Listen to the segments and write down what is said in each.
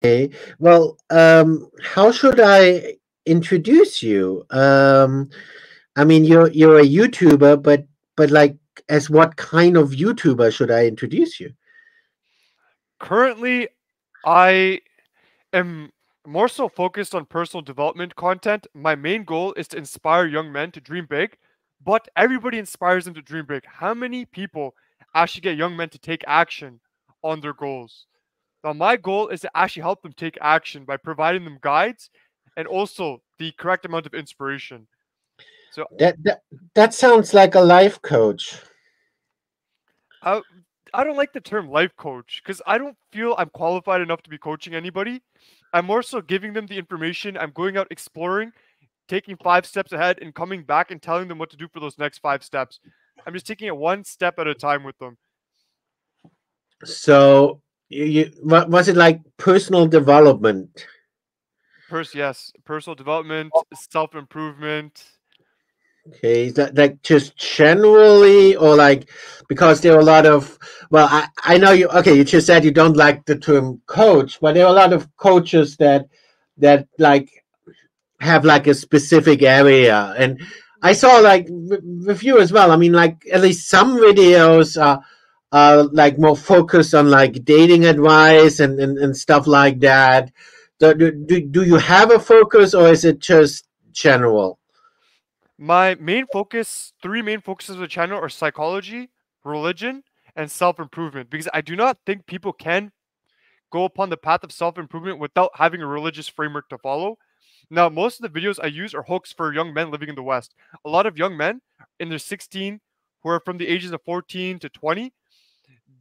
Okay. Well, how should I introduce you? I mean, you're a YouTuber, but like, as what kind of YouTuber should I introduce you? Currently, I am more so focused on personal development content. My main goal is to inspire young men to dream big, but everybody inspires them to dream big. How many people actually get young men to take action on their goals? Now, my goal is to actually help them take action by providing them guides and also the correct amount of inspiration. So, That sounds like a life coach. I, I don't like the term life coach because I don't feel I'm qualified enough to be coaching anybody. I'm more so giving them the information. I'm going out exploring, taking 5 steps ahead, and coming back and telling them what to do for those next 5 steps. I'm just taking it one step at a time with them. So, what was it like personal development? Yes, personal development, self improvement. Okay, is that like just generally, or like because there are a lot of, well, I know you. Okay, you just said you don't like the term coach, but there are a lot of coaches that have like a specific area, and I saw like with you as well. I mean, like at least some videos are like more focused on like dating advice and stuff like that. Do you have a focus, or is it just general? My main focus, three main focuses of the channel are psychology, religion, and self improvement because I do not think people can go upon the path of self improvement without having a religious framework to follow. Now, most of the videos I use are hooks for young men living in the West. A lot of young men in their 16 who are from the ages of 14 to 20,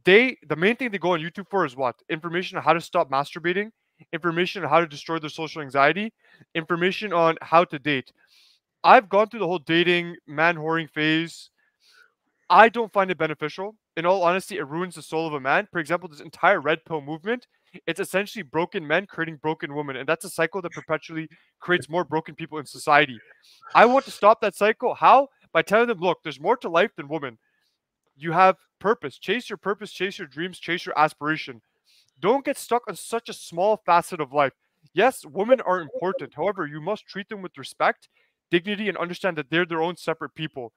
the main thing they go on YouTube for is what? Information on how to stop masturbating, information on how to destroy their social anxiety, information on how to date. I've gone through the whole dating, man whoring phase. I don't find it beneficial. In all honesty, it ruins the soul of a man. For example, this entire red pill movement, it's essentially broken men creating broken women. And that's a cycle that perpetually creates more broken people in society. I want to stop that cycle. How? By telling them, look, there's more to life than women. You have purpose, chase your dreams, chase your aspiration. Don't get stuck on such a small facet of life. Yes, women are important. However, you must treat them with respect, dignity, and understand that they're their own separate people.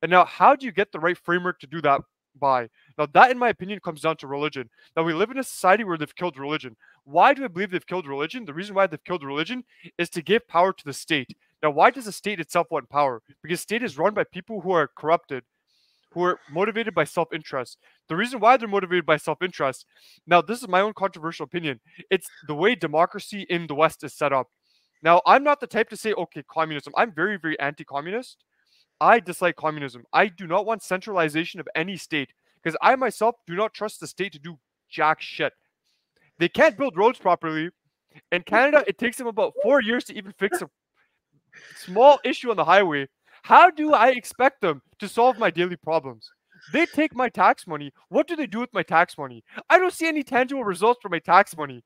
And now, how do you get the right framework to do that by? Now, that, in my opinion, comes down to religion. Now, we live in a society where they've killed religion. Why do I believe they've killed religion? The reason why they've killed religion is to give power to the state. Now, why does the state itself want power? Because state is run by people who are corrupted, who are motivated by self interest. The reason why they're motivated by self interest, now, this is my own controversial opinion, it's the way democracy in the West is set up. Now, I'm not the type to say, okay, communism. I'm very, very anti communist. I dislike communism. I do not want centralization of any state because I myself do not trust the state to do jack shit. They can't build roads properly. In Canada, it takes them about 4 years to even fix a small issue on the highway. How do I expect them to solve my daily problems? They take my tax money. What do they do with my tax money? I don't see any tangible results for my tax money.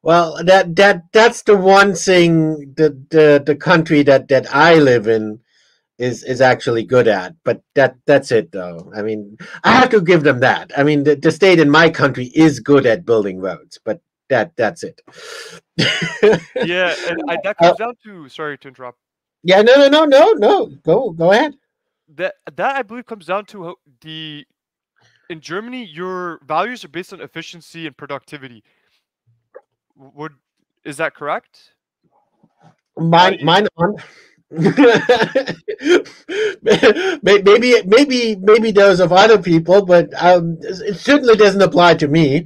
Well, that's the one thing that the country that I live in is actually good at. But that's it, though. I mean, I have to give them that. I mean, the state in my country is good at building roads, but that's it. Yeah, and that uh, comes down to, sorry to interrupt. yeah, no. Go ahead. That I believe comes down to the in Germany, your values are based on efficiency and productivity. Would Is that correct? How do Mine on. Maybe those of other people, but it certainly doesn't apply to me.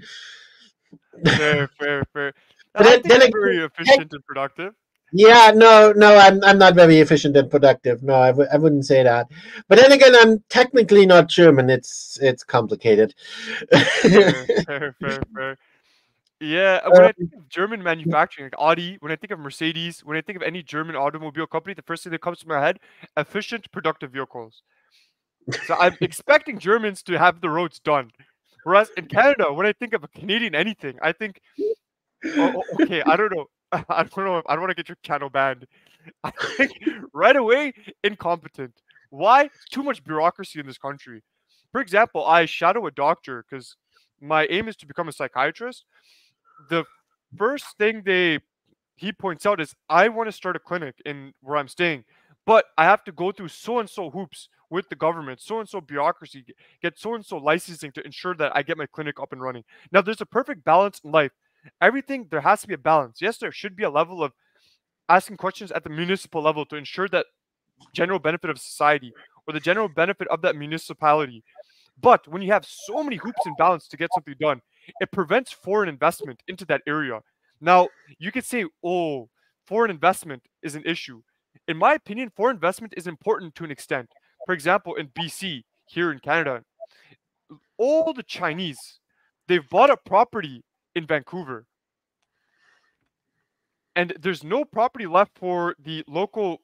Fair, fair, fair. But I think then you're again, very efficient and productive. yeah, no, I'm not very efficient and productive. No, I wouldn't say that. But then again, I'm technically not German. It's complicated. Fair, fair, fair, fair. Yeah, when I think of German manufacturing, like Audi, when I think of Mercedes, when I think of any German automobile company, the first thing that comes to my head, efficient, productive vehicles. So I'm expecting Germans to have the roads done. Whereas in Canada, when I think of a Canadian anything, I think, oh, okay, I don't know. I don't know. I don't want to get your channel banned. I think right away, incompetent. Why? Too much bureaucracy in this country. For example, I shadow a doctor because my aim is to become a psychiatrist. the first thing he points out is I want to start a clinic in where I'm staying, but I have to go through so and so hoops with the government, so and so bureaucracy, get so and so licensing to ensure that I get my clinic up and running. Now, there's a perfect balance in life. Everything, there has to be a balance. Yes, there should be a level of asking questions at the municipal level to ensure that general benefit of society or the general benefit of that municipality. But when you have so many hoops and balance to get something done, it prevents foreign investment into that area. Now, you could say, oh, foreign investment is an issue. In my opinion, foreign investment is important to an extent. For example, in BC, here in Canada, all the Chinese, they've bought up property in Vancouver, and there's no property left for the local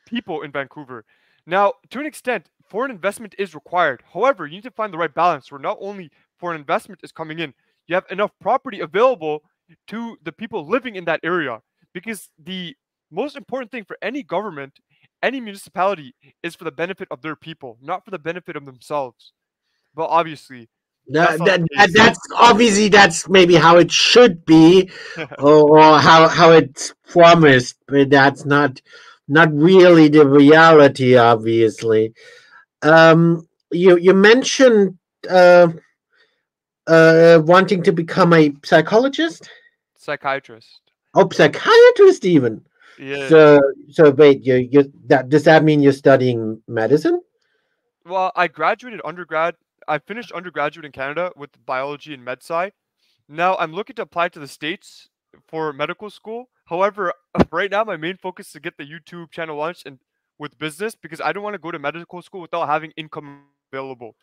people in Vancouver. Now, to an extent, foreign investment is required. However, you need to find the right balance where not only foreign investment is coming in, you have enough property available to the people living in that area. Because the most important thing for any government, any municipality, is for the benefit of their people, not for the benefit of themselves. But obviously, that's not the case. That's obviously that's maybe how it should be, or how it's promised, but that's not really the reality. Obviously, you mentioned wanting to become a psychologist. Psychiatrist. Oh, psychiatrist even. Yeah. So wait, you that does that mean you're studying medicine? Well, I graduated undergrad. I finished undergraduate in Canada with biology and med sci. Now I'm looking to apply to the States for medical school. However, right now my main focus is to get the YouTube channel launched and with business because I don't want to go to medical school without having income available.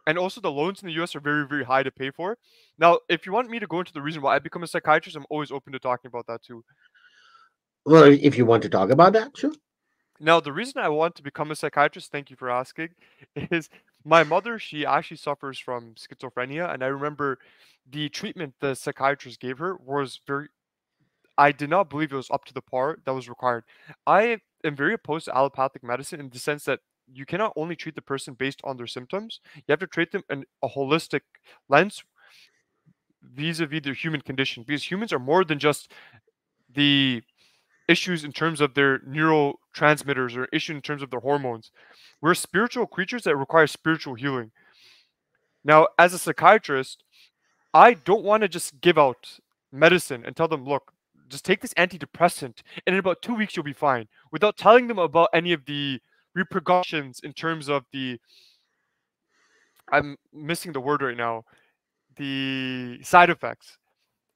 And also the loans in the US are very, very high to pay for. Now, if you want me to go into the reason why I become a psychiatrist, I'm always open to talking about that too. Well, if you want to talk about that, sure. Now, the reason I want to become a psychiatrist, thank you for asking, is my mother, she actually suffers from schizophrenia. And I remember the treatment the psychiatrist gave her was very, I did not believe it was up to the par that was required. I am very opposed to allopathic medicine in the sense that you cannot only treat the person based on their symptoms, you have to treat them in a holistic lens vis-a-vis their human condition because humans are more than just the issues in terms of their neurotransmitters or issue in terms of their hormones. We're spiritual creatures that require spiritual healing. Now, as a psychiatrist, I don't want to just give out medicine and tell them, look, just take this antidepressant and in about 2 weeks you'll be fine without telling them about any of the repercussions in terms of the, I'm missing the word right now, the side effects.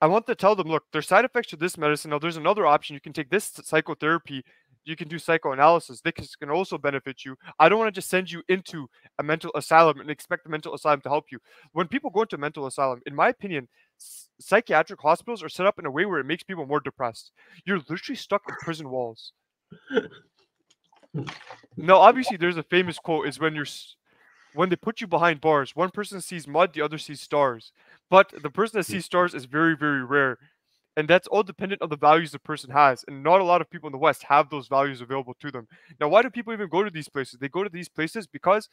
I want to tell them, look, there's side effects to this medicine. Now, there's another option. You can take this psychotherapy. You can do psychoanalysis. This can also benefit you. I don't want to just send you into a mental asylum and expect the mental asylum to help you. When people go into a mental asylum, in my opinion, psychiatric hospitals are set up in a way where it makes people more depressed. You're literally stuck in prison walls. Now, obviously, there's a famous quote: "Is when they put you behind bars, one person sees mud, the other sees stars. But the person that sees stars is very, very rare. And that's all dependent on the values the person has. And not a lot of people in the West have those values available to them. Now, why do people even go to these places? They go to these places because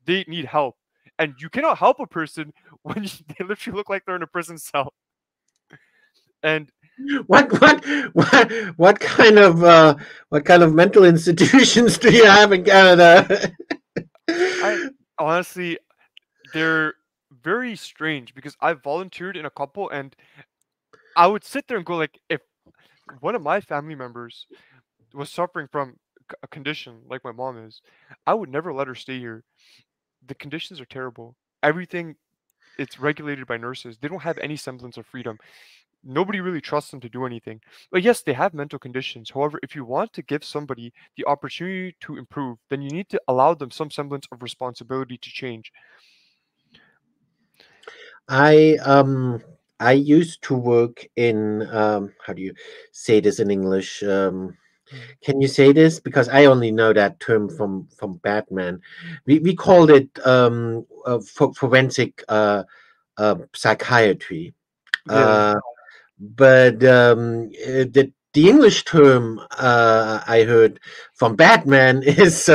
they need help. And you cannot help a person when they literally look like they're in a prison cell. And What what what kind of mental institutions do you have in Canada? I honestly, they're very strange because I volunteered in a couple and I would sit there and go like, if one of my family members was suffering from a condition like my mom is, I would never let her stay here. The conditions are terrible. Everything it's regulated by nurses. They don't have any semblance of freedom. Nobody really trusts them to do anything. But yes, they have mental conditions. However, if you want to give somebody the opportunity to improve, then you need to allow them some semblance of responsibility to change. I um I used to work in how do you say this in English? Mm. Can you say this? Because I only know that term from Batman. We called it forensic psychiatry. Yeah. Uh, but the English term I heard from Batman is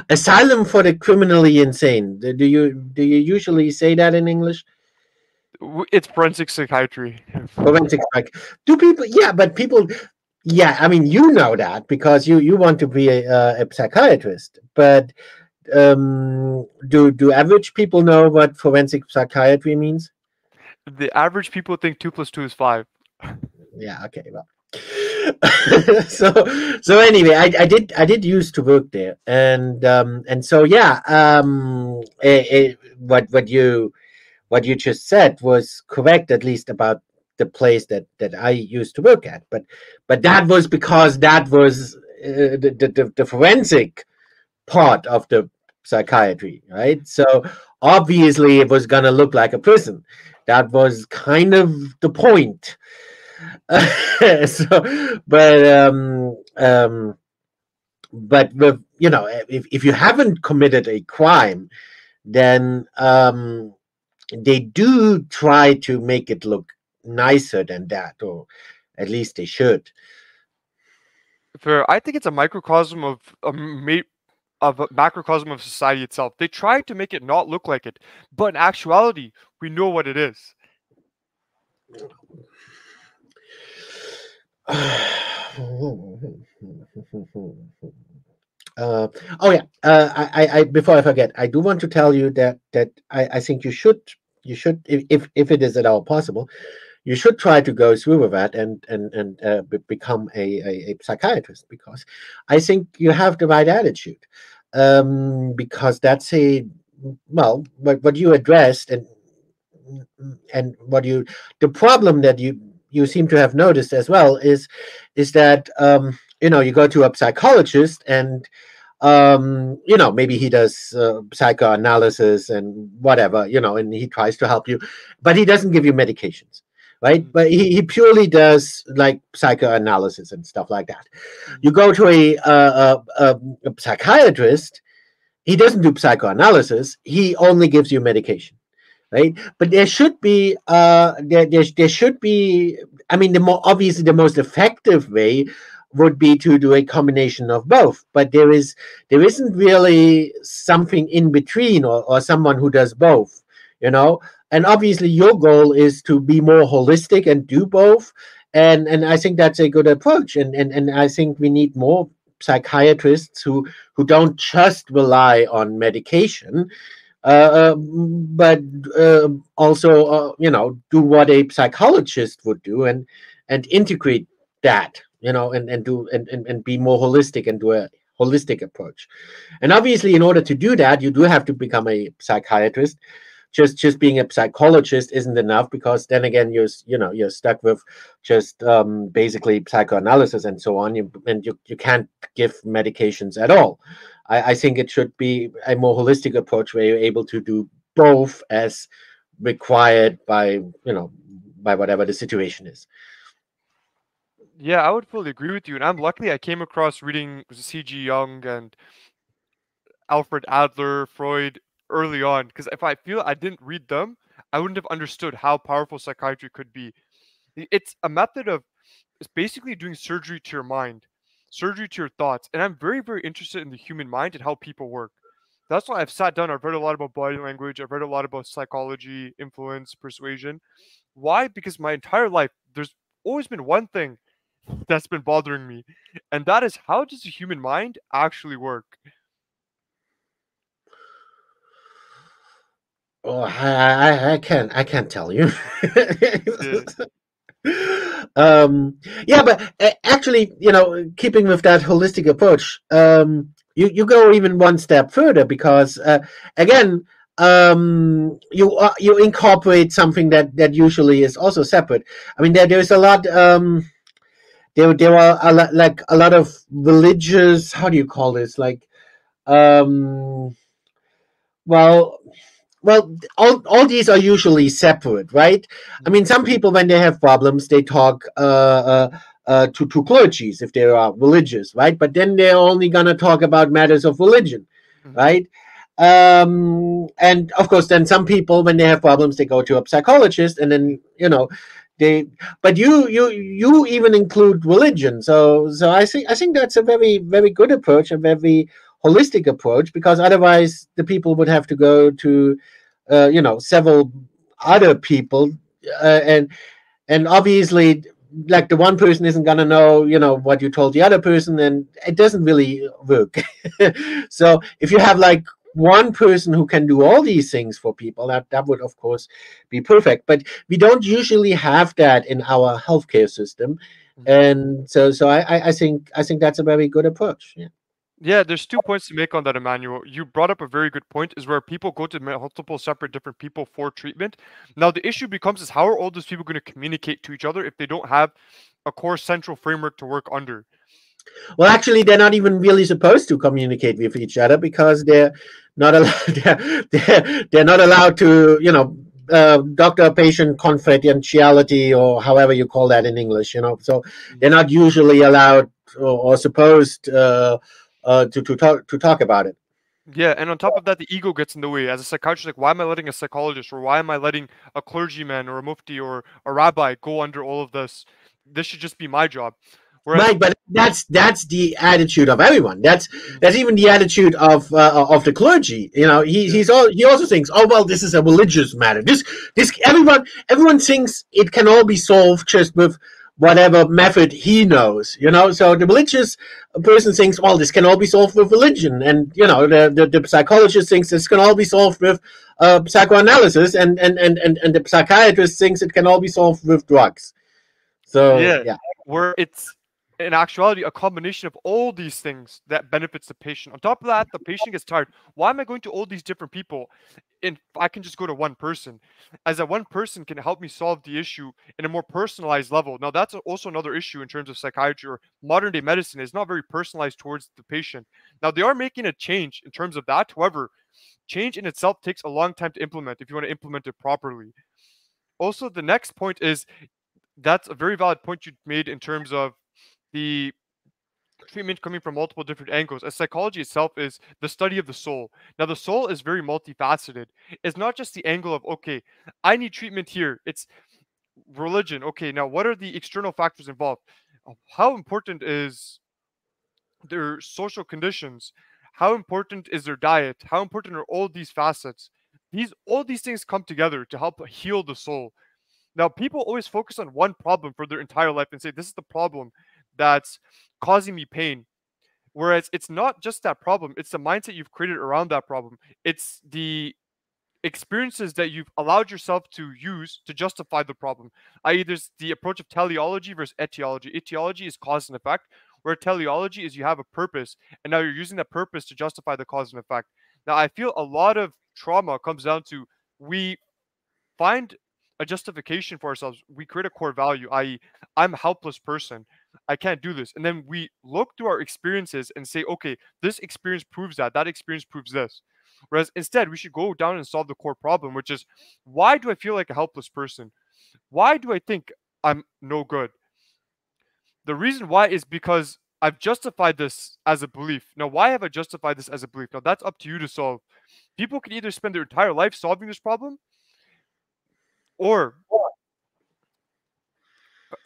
asylum for the criminally insane. Do you usually say that in English? It's forensic psychiatry. Forensic psych. Do people? Yeah, but people. Yeah, I mean, you know that because you want to be a psychiatrist. But do average people know what forensic psychiatry means? The average people think 2 + 2 is 5. Yeah. Okay. Well. so anyway, I did used to work there, and so yeah, what you just said was correct, at least about the place that I used to work at. But that was because that was the forensic part of the psychiatry, right? So obviously it was gonna look like a prison. That was kind of the point. so, but with if you haven't committed a crime, then they do try to make it look nicer than that, or at least they should. For I think it's a microcosm of of a macrocosm of society itself. They try to make it not look like it, but in actuality, we know what it is. Uh, oh yeah. I before I forget, I do want to tell you that I think you should if it is at all possible, you should try to go through with that and become a psychiatrist, because I think you have the right attitude. Because that's a well, what you addressed, and what you the problem that you seem to have noticed as well is that you go to a psychologist, and maybe he does psychoanalysis and whatever, and he tries to help you, but he doesn't give you medications, right? Mhm, But he purely does like psychoanalysis and stuff like that. You mhm, go to a psychiatrist, he doesn't do psychoanalysis, he only gives you medication, right? But there should be there should be, I mean, the more obviously the most effective way would be to do a combination of both, but there isn't really something in between, or someone who does both, you know and obviously your goal is to be more holistic and do both, and I think that's a good approach, and I think we need more psychiatrists who don't just rely on medication, but also do what a psychologist would do, and integrate that, and be more holistic and do a holistic approach. And obviously in order to do that, you do have to become a psychiatrist. Just being a psychologist isn't enough, because then again you're stuck with just basically psychoanalysis and so on, you can't give medications at all. I think it should be a more holistic approach where you're able to do both as required by whatever the situation is. yeah, I would fully agree with you, and I'm luckily I came across reading C.G. Jung and Alfred Adler, Freud early on, because if I feel I didn't read them, I wouldn't have understood how powerful psychiatry could be. It's a method of it's basically doing surgery to your mind, surgery to your thoughts, and I'm very, very interested in the human mind and how people work. That's why I've sat down. I've read a lot about body language. I've read a lot about psychology, influence, persuasion. Why? Because my entire life, there's always been one thing that's been bothering me, and that is how does the human mind actually work? Oh, I can't tell you. Yeah. Yeah, but actually, keeping with that holistic approach, you go even one step further, because again, you incorporate something that usually is also separate. I mean, there's a lot. There are like a lot of religious. How do you call this? Like, um, well, all these are usually separate, right? I Mhm, mean, some people, when they have problems, they talk to clergies if they are religious, right? But then they're only gonna talk about matters of religion, mhm. right? And of course, then some people, when they have problems, they go to a psychologist, and then they. But you even include religion, so I think that's a very, very good approach, a very holistic approach, because otherwise the people would have to go to several other people, and obviously, like the one person isn't gonna know, what you told the other person, and it doesn't really work. So if you have like one person who can do all these things for people, that would of course be perfect. But we don't usually have that in our healthcare system, Mhm. and so I think that's a very good approach. Yeah. Yeah, there's 2 points to make on that, Emmanuel. You brought up a very good point, is where people go to multiple separate different people for treatment. Now, the issue becomes is how are all those people going to communicate to each other if they don't have a core central framework to work under? Well, actually, they're not even really supposed to communicate with each other because they're not allowed. They're not allowed to, doctor-patient confidentiality, or however you call that in English. So they're not usually allowed or supposed to talk about it. Yeah, and on top of that, the ego gets in the way. As a psychiatrist, like, why am I letting a psychologist or why am I letting a clergyman or a mufti or a rabbi go under all of this? This should just be my job. Whereas, Right, but that's the attitude of everyone. That's Mhm. that's even the attitude of the clergy. Yeah, He also thinks, oh well, this is a religious matter. This everyone thinks it can all be solved just with whatever method he knows. So the religious person thinks, well, this can all be solved with religion, and the psychologist thinks this can all be solved with psychoanalysis, and the psychiatrist thinks it can all be solved with drugs. So yeah, yeah. where it's in actuality a combination of all these things that benefits the patient. On top of that, the patient gets tired. Why am I going to all these different people? And I can just go to one person, as that one person can help me solve the issue in a more personalized level. Now, that's also another issue in terms of psychiatry or modern day medicine. Is not very personalized towards the patient. Now, they are making a change in terms of that. However, change in itself takes a long time to implement if you want to implement it properly. Also, the next point is that's a very valid point you made in terms of the treatment coming from multiple different angles, as psychology itself is the study of the soul. Now, the soul is very multifaceted. It's not just the angle of, okay, I need treatment here. It's religion. Okay, now what are the external factors involved? How important is their social conditions? How important is their diet? How important are all these facets? All these things come together to help heal the soul. Now, people always focus on one problem for their entire life and say, this is the problem that's causing me pain. Whereas it's not just that problem, it's the mindset you've created around that problem. It's the experiences that you've allowed yourself to use to justify the problem. I.e., there's the approach of teleology versus etiology. Etiology is cause and effect, where teleology is you have a purpose, and now you're using that purpose to justify the cause and effect. Now, I feel a lot of trauma comes down to we find a justification for ourselves. We create a core value, i.e., I'm a helpless person. I can't do this. And then we look through our experiences and say, okay, this experience proves that. That experience proves this. Whereas instead, we should go down and solve the core problem, which is why do I feel like a helpless person? Why do I think I'm no good? The reason why is because I've justified this as a belief. Now, why have I justified this as a belief? Now, that's up to you to solve. People can either spend their entire life solving this problem, or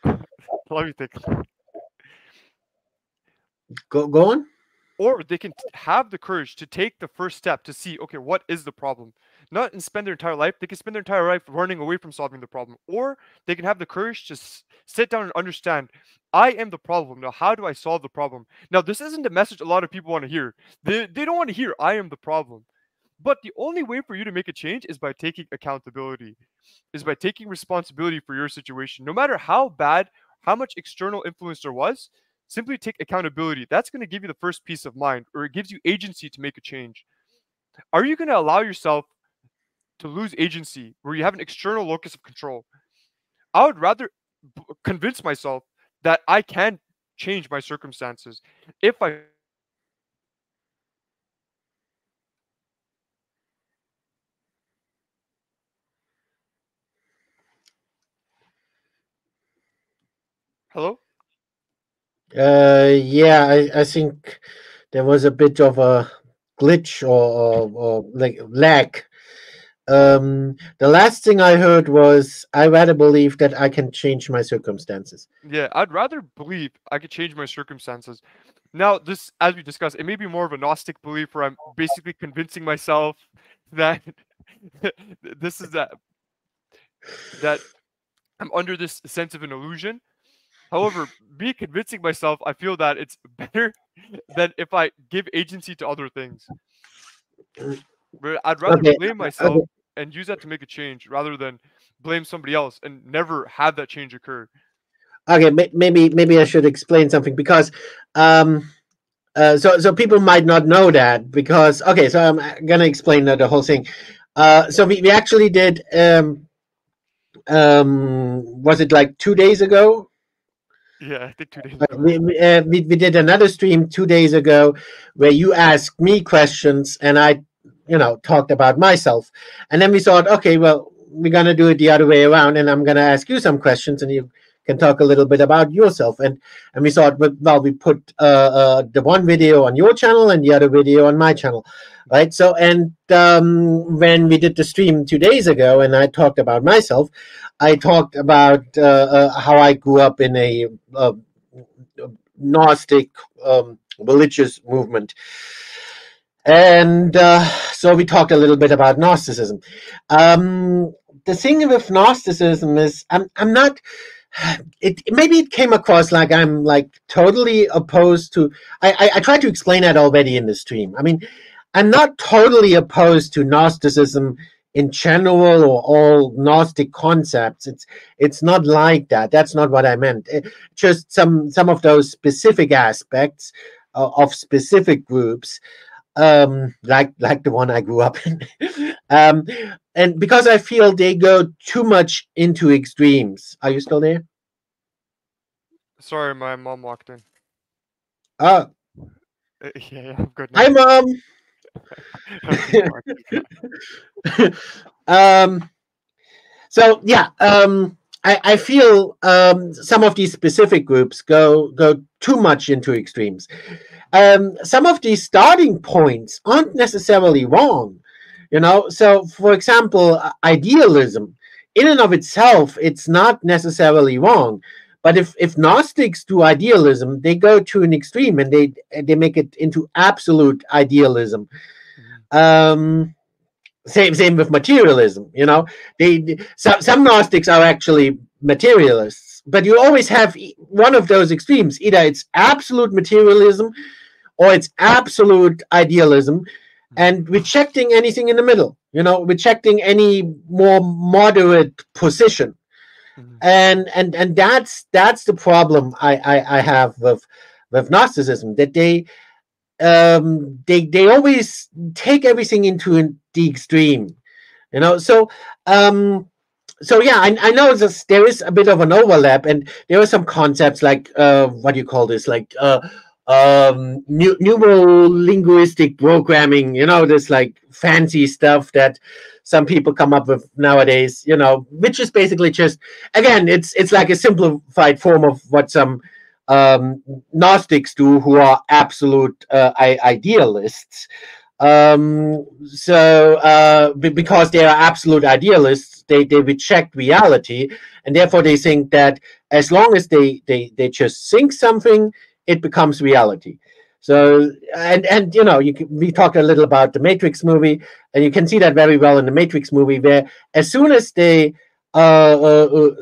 let me think. Go on. Or they can have the courage to take the first step to see, okay, what is the problem? Not and spend their entire life. They can spend their entire life running away from solving the problem. Or they can have the courage to sit down and understand, I am the problem. Now, how do I solve the problem? Now, this isn't the message a lot of people want to hear. They don't want to hear, I am the problem. But the only way for you to make a change is by taking accountability, is by taking responsibility for your situation. No matter how bad, how much external influence there was, simply take accountability. That's going to give you the first peace of mind, or it gives you agency to make a change. Are you going to allow yourself to lose agency where you have an external locus of control? I would rather convince myself that I can change my circumstances if I. Hello? Yeah, I think there was a bit of a glitch, or like lag. The last thing I heard was, I rather believe that I can change my circumstances. Yeah, I'd rather believe I could change my circumstances. Now, this, as we discussed, it may be more of a Gnostic belief where I'm basically convincing myself that this is that. that I'm under this sense of an illusion. However, me convincing myself, I feel that it's better than if I give agency to other things. But I'd rather Okay, blame okay, myself and use that to make a change rather than blame somebody else and never have that change occur. okay. Maybe I should explain something because um, so people might not know that because okay. So I'm gonna explain the whole thing. So we actually did. Was it like 2 days ago? Yeah, I think 2 days ago. We did another stream 2 days ago where you asked me questions and I, talked about myself. And then we thought, okay, well, we're going to do it the other way around and I'm going to ask you some questions and you can talk a little bit about yourself. And we thought, well, we put the one video on your channel and the other video on my channel. Right. So, and when we did the stream 2 days ago and I talked about myself, I talked about how I grew up in a Gnostic religious movement. And so we talked a little bit about Gnosticism. The thing with Gnosticism is I'm not. Maybe it came across like I'm like totally opposed to. I tried to explain that already in the stream. I mean, I'm not totally opposed to Gnosticism in general or all Gnostic concepts. It's not like that. That's not what I meant. Just some of those specific aspects of specific groups, like the one I grew up in, um, and because I feel they go too much into extremes. Are you still there? Sorry, my mom walked in. Oh, Yeah, I'm good hi, now. mom. Okay, um, so yeah, I feel some of these specific groups go too much into extremes. Some of these starting points aren't necessarily wrong, So, for example, idealism, in and of itself, it's not necessarily wrong. But if Gnostics do idealism, they go to an extreme and they make it into absolute idealism. Mhm. Um, same with materialism. Some Gnostics are actually materialists, but you always have one of those extremes. Either it's absolute materialism or it's absolute idealism, Mhm. and rejecting anything in the middle. Rejecting any more moderate position. Mhm. And that's the problem I have with Gnosticism, that they always take everything into the extreme. So um yeah, I know there is a bit of an overlap, and there are some concepts like what do you call this, like neuro linguistic programming, this like fancy stuff that some people come up with nowadays, which is basically just, again, it's like a simplified form of what some Gnostics do, who are absolute idealists. Because they are absolute idealists, they reject reality, and therefore they think that as long as they just think something, it becomes reality. So, and we talked a little about the Matrix movie, and you can see that very well in the Matrix movie, where as soon as they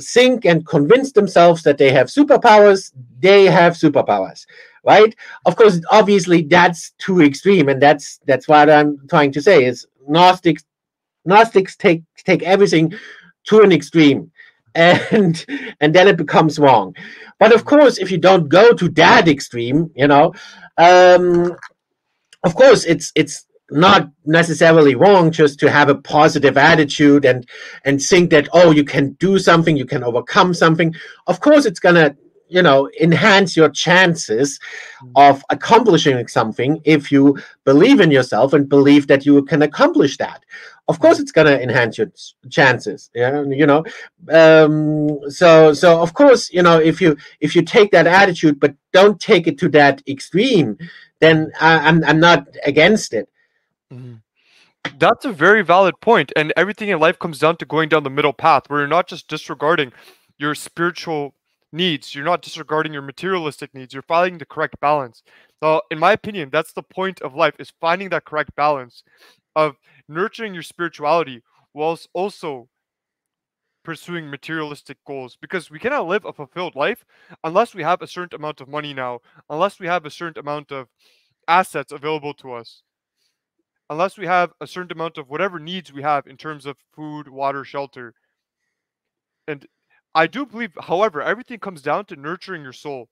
think and convince themselves that they have superpowers, they have superpowers, right? Of course, obviously, that's too extreme, and that's what I'm trying to say is Gnostics take everything to an extreme, and and then it becomes wrong. But of Mhm. course, if you don't go to that extreme, um, of course, it's not necessarily wrong just to have a positive attitude and think that, oh, you can do something, you can overcome something. Of course, it's gonna enhance your chances Mhm. of accomplishing something if you believe in yourself and believe that you can accomplish that. Of course, Mhm. it's going to enhance your chances. Yeah, so of course, if you take that attitude but don't take it to that extreme, then Mhm. I'm not against it. Mhm. That's a very valid point, and everything in life comes down to going down the middle path, where you're not just disregarding your spiritual needs, you're not disregarding your materialistic needs, you're finding the correct balance. So, in my opinion, that's the point of life: is finding that correct balance of nurturing your spirituality whilst also pursuing materialistic goals, because we cannot live a fulfilled life unless we have a certain amount of money now, unless we have a certain amount of assets available to us, unless we have a certain amount of whatever needs we have in terms of food, water, shelter. And I do believe, however, everything comes down to nurturing your soul.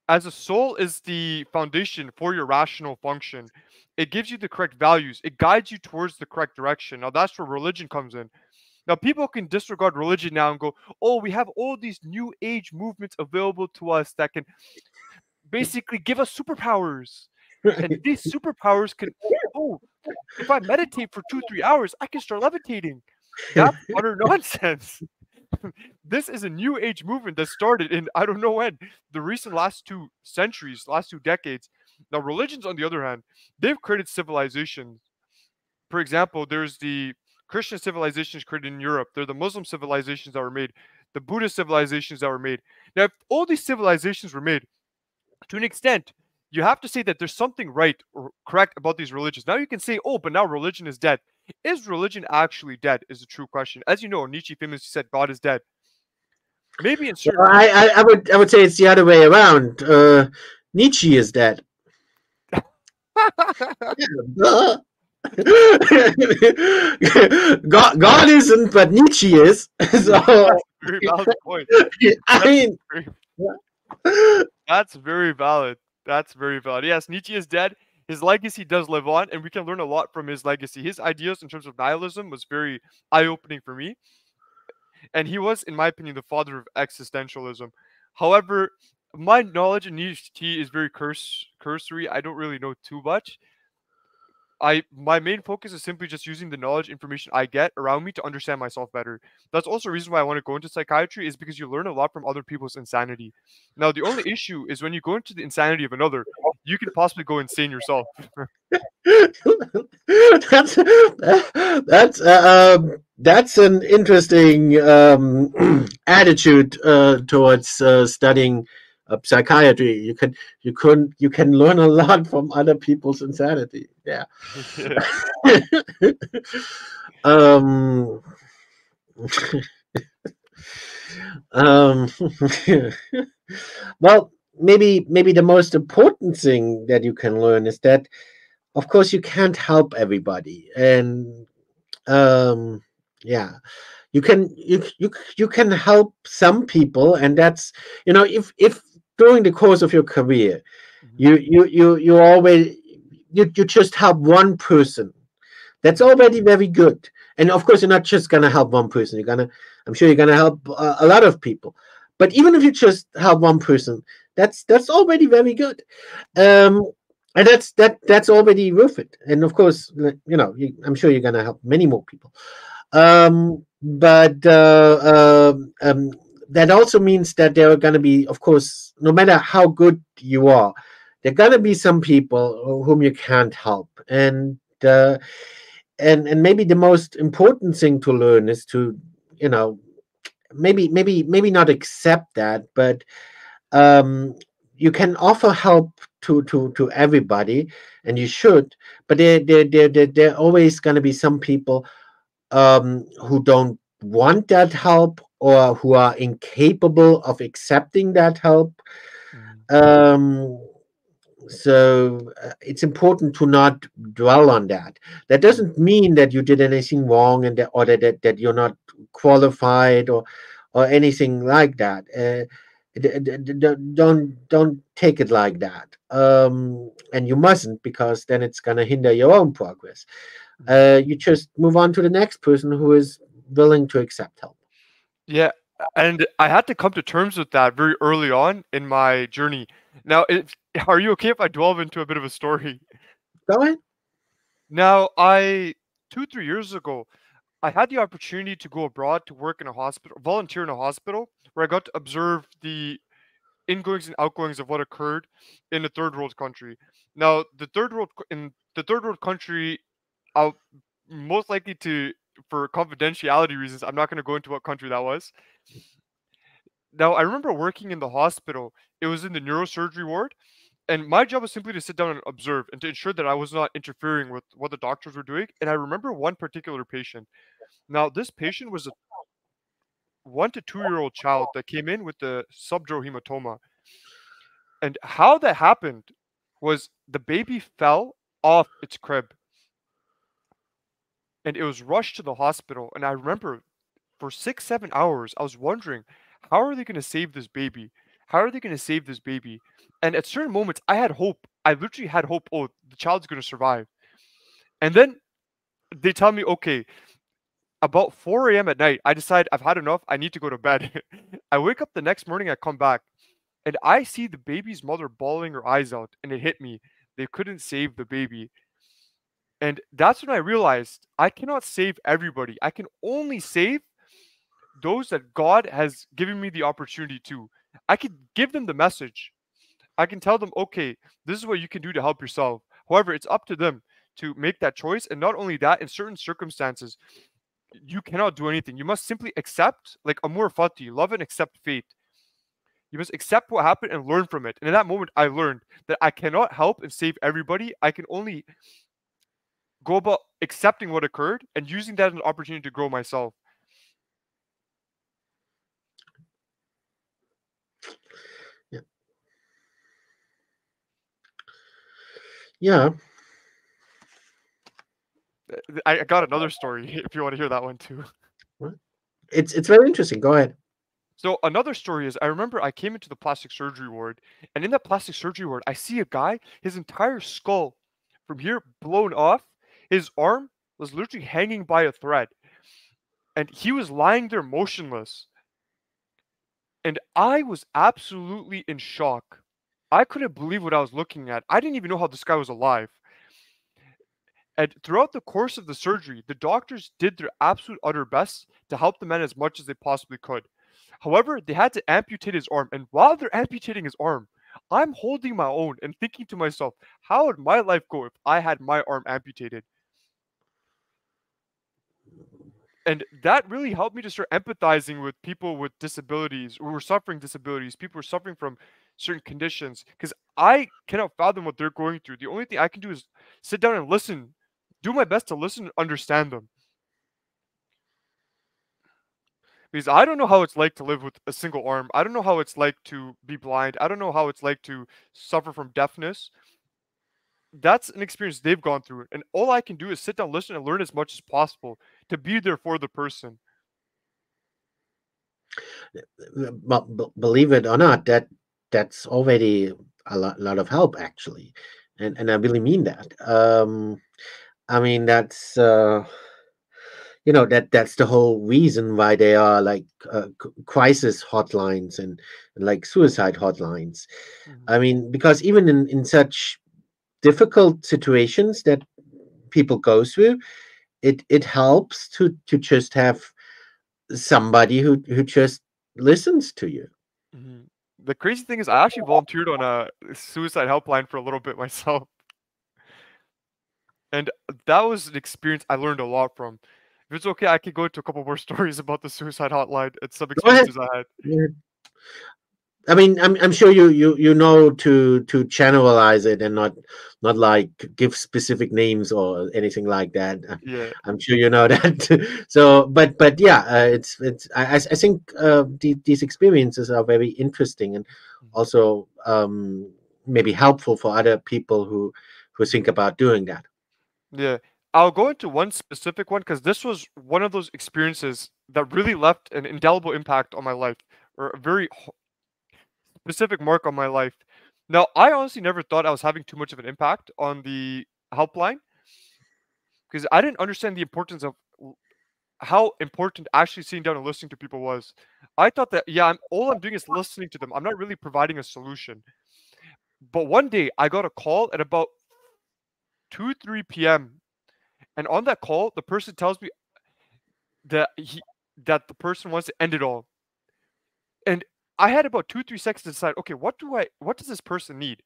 As a soul is the foundation for your rational function. It gives you the correct values. It guides you towards the correct direction. Now that's where religion comes in. Now people can disregard religion now and go, "Oh, we have all these new age movements available to us that can basically give us superpowers." And these superpowers can, oh, if I meditate for 2, 3 hours, I can start levitating. That's utter nonsense. This is a new age movement that started in I don't know when, the recent last 2 centuries, last 2 decades. Now, religions, on the other hand, they've created civilizations. For example, there's the Christian civilizations created in Europe. There are the Muslim civilizations that were made, the Buddhist civilizations that were made. Now, if all these civilizations were made, to an extent, you have to say that there's something right or correct about these religions. Now you can say, oh, but now religion is dead. Is religion actually dead? Is the true question. As you know, Nietzsche famously said, God is dead. Maybe in certain. Well, I would say it's the other way around. Nietzsche is dead. Duh. God isn't, but Nietzsche is. So That's a very valid point. I That's mean, very, that's very valid. That's very valid. Yes, Nietzsche is dead. His legacy does live on, and we can learn a lot from his legacy. His ideas in terms of nihilism was very eye-opening for me, and he was, in my opinion, the father of existentialism. However, my knowledge of Nietzsche is very cursory. I don't really know too much. My main focus is simply just using the knowledge information I get around me to understand myself better. That's also a reason why I want to go into psychiatry, is because you learn a lot from other people's insanity. Now the only issue is when you go into the insanity of another, you can possibly go insane yourself. that's that's an interesting attitude towards studying psychiatry. You can learn a lot from other people's insanity. Yeah. Yeah. um, um, well, maybe the most important thing that you can learn is that, of course, you can't help everybody, and um, yeah, you can help some people, and that's, if during the course of your career Mhm. you always you just help one person, that's Mhm. already very good. And of course, you're not just gonna help one person. I'm sure you're gonna help a lot of people. But even if you just help one person, that's already very good. Mhm. Um, and that's already worth it. And of course, I'm sure you're gonna help many more people. But that also means that there are gonna be, of course, no matter how good you are, there are gonna be some people whom you can't help. And maybe the most important thing to learn is to, you know maybe not accept that, but um you can offer help to everybody, and you should. But there are always going to be some people who don't want that help, or who are incapable of accepting that help. Mhm. um it's important to not dwell on that. That Mhm. doesn't mean that you did anything wrong, and that you're not qualified, or anything like that. Don't take it like that. And you mustn't, because then it's going to hinder your own progress. Mhm. You just move on to the next person who is willing to accept help. Yeah, and I had to come to terms with that very early on in my journey. Now, are you okay if I delve into a bit of a story? Go ahead. Now, 2, 3 years ago, I had the opportunity to go abroad to work in a hospital, volunteer in a hospital, where I got to observe the ingoings and outgoings of what occurred in a third world country. Now, in the third world country, I'll most likely to, for confidentiality reasons, I'm not going to go into what country that was. Now, I remember working in the hospital. It was in the neurosurgery ward, and my job was simply to sit down and observe and to ensure that I was not interfering with what the doctors were doing. And I remember one particular patient. Now, this patient was 1 to 2 year old child that came in with the subdural hematoma. And how that happened was the baby fell off its crib and it was rushed to the hospital. And I remember for 6, 7 hours, I was wondering, how are they going to save this baby? How are they going to save this baby? And at certain moments, I had hope. I literally had hope. Oh, the child's going to survive. And then they tell me, okay, about 4 a.m. at night, I decide I've had enough. I need to go to bed. I wake up the next morning, I come back, and I see the baby's mother bawling her eyes out, and it hit me. They couldn't save the baby. And that's when I realized I cannot save everybody. I can only save those that God has given me the opportunity to. I can give them the message. I can tell them, okay, this is what you can do to help yourself. However, it's up to them to make that choice. And not only that, in certain circumstances, you cannot do anything. You must simply accept, like amor fati, love and accept fate. You must accept what happened and learn from it. And in that moment, I learned that I cannot help and save everybody. I can only go about accepting what occurred and using that as an opportunity to grow myself. Yeah. Yeah. I got another story if you want to hear that one too. It's very interesting. Go ahead. So another story is I remember I came into the plastic surgery ward, and in that plastic surgery ward, I see a guy, his entire skull from here blown off, his arm was literally hanging by a thread, and he was lying there motionless. And I was absolutely in shock. I couldn't believe what I was looking at. I didn't even know how this guy was alive. And throughout the course of the surgery, the doctors did their absolute utter best to help the man as much as they possibly could. However, they had to amputate his arm. And while they're amputating his arm, I'm holding my own and thinking to myself, how would my life go if I had my arm amputated? And that really helped me to start empathizing with people with disabilities who were suffering disabilities, people who are suffering from certain conditions, because I cannot fathom what they're going through. The only thing I can do is sit down and listen, do my best to listen and understand them. Because I don't know how it's like to live with a single arm. I don't know how it's like to be blind. I don't know how it's like to suffer from deafness. That's an experience they've gone through. And all I can do is sit down, listen, and learn as much as possible to be there for the person. But believe it or not, that's already lot of help actually, and I really mean that. I mean that's that's the whole reason why they are like crisis hotlines and like suicide hotlines. Mhm. I mean, because even in such difficult situations that people go through, it helps to just have somebody who just listens to you. Mhm. The crazy thing is I actually volunteered on a suicide helpline for a little bit myself, and that was an experience I learned a lot from. If it's okay, I could go into a couple more stories about the suicide hotline and some Go ahead. experiences I had. Yeah. I mean, I'm sure you know to generalize it and not like give specific names or anything like that. Yeah. I'm sure you know that. So, but yeah, it's I think these experiences are very interesting and Mhm. also maybe helpful for other people who think about doing that. Yeah. I'll go into one specific one because this was one of those experiences that really left an indelible impact on my life, or a very specific mark on my life. Now, I honestly never thought I was having too much of an impact on the helpline because I didn't understand the importance of how important actually sitting down and listening to people was. I thought that, yeah, all I'm doing is listening to them. I'm not really providing a solution. But one day I got a call at about 2, 3 p.m. And on that call, the person tells me that the person wants to end it all. And I had about 2, 3 seconds to decide, okay, what does this person need?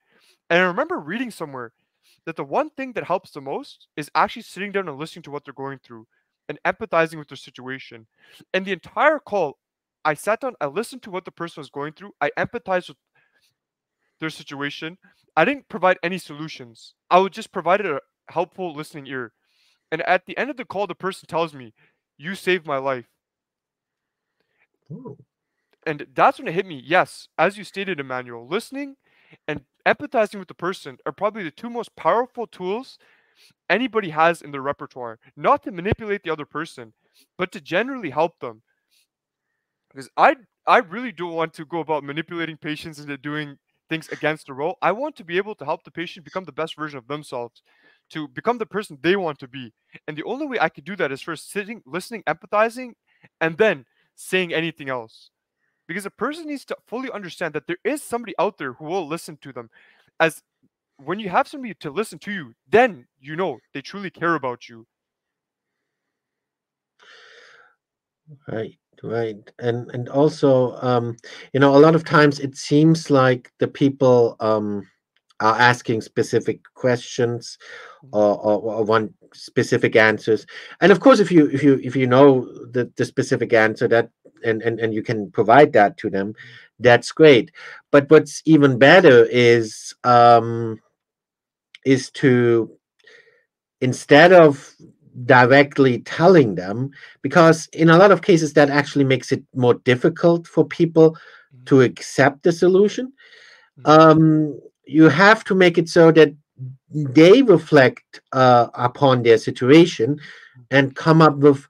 And I remember reading somewhere that the one thing that helps the most is actually sitting down and listening to what they're going through and empathizing with their situation. And the entire call, I sat down, I listened to what the person was going through, I empathized with their situation. I didn't provide any solutions. I would just provide a helpful listening ear. And at the end of the call, the person tells me, "You saved my life." Oh, And that's when it hit me. Yes, as you stated, Emmanuel, listening and empathizing with the person are probably the two most powerful tools anybody has in their repertoire. Not to manipulate the other person, but to generally help them. Because I really don't want to go about manipulating patients into doing things against the role. I want to be able to help the patient become the best version of themselves, to become the person they want to be. And the only way I could do that is first sitting, listening, empathizing, and then saying anything else. Because a person needs to fully understand that there is somebody out there who will listen to them. As when you have somebody to listen to you, then you know they truly care about you. right, right. And also, a lot of times it seems like the people are asking specific questions, Mhm, or want specific answers. And of course, if you know the specific answer, that and you can provide that to them, that's great. But what's even better is to, instead of directly telling them, because in a lot of cases that actually makes it more difficult for people mhm, to accept the solution. mhm, You have to make it so that they reflect upon their situation and come up with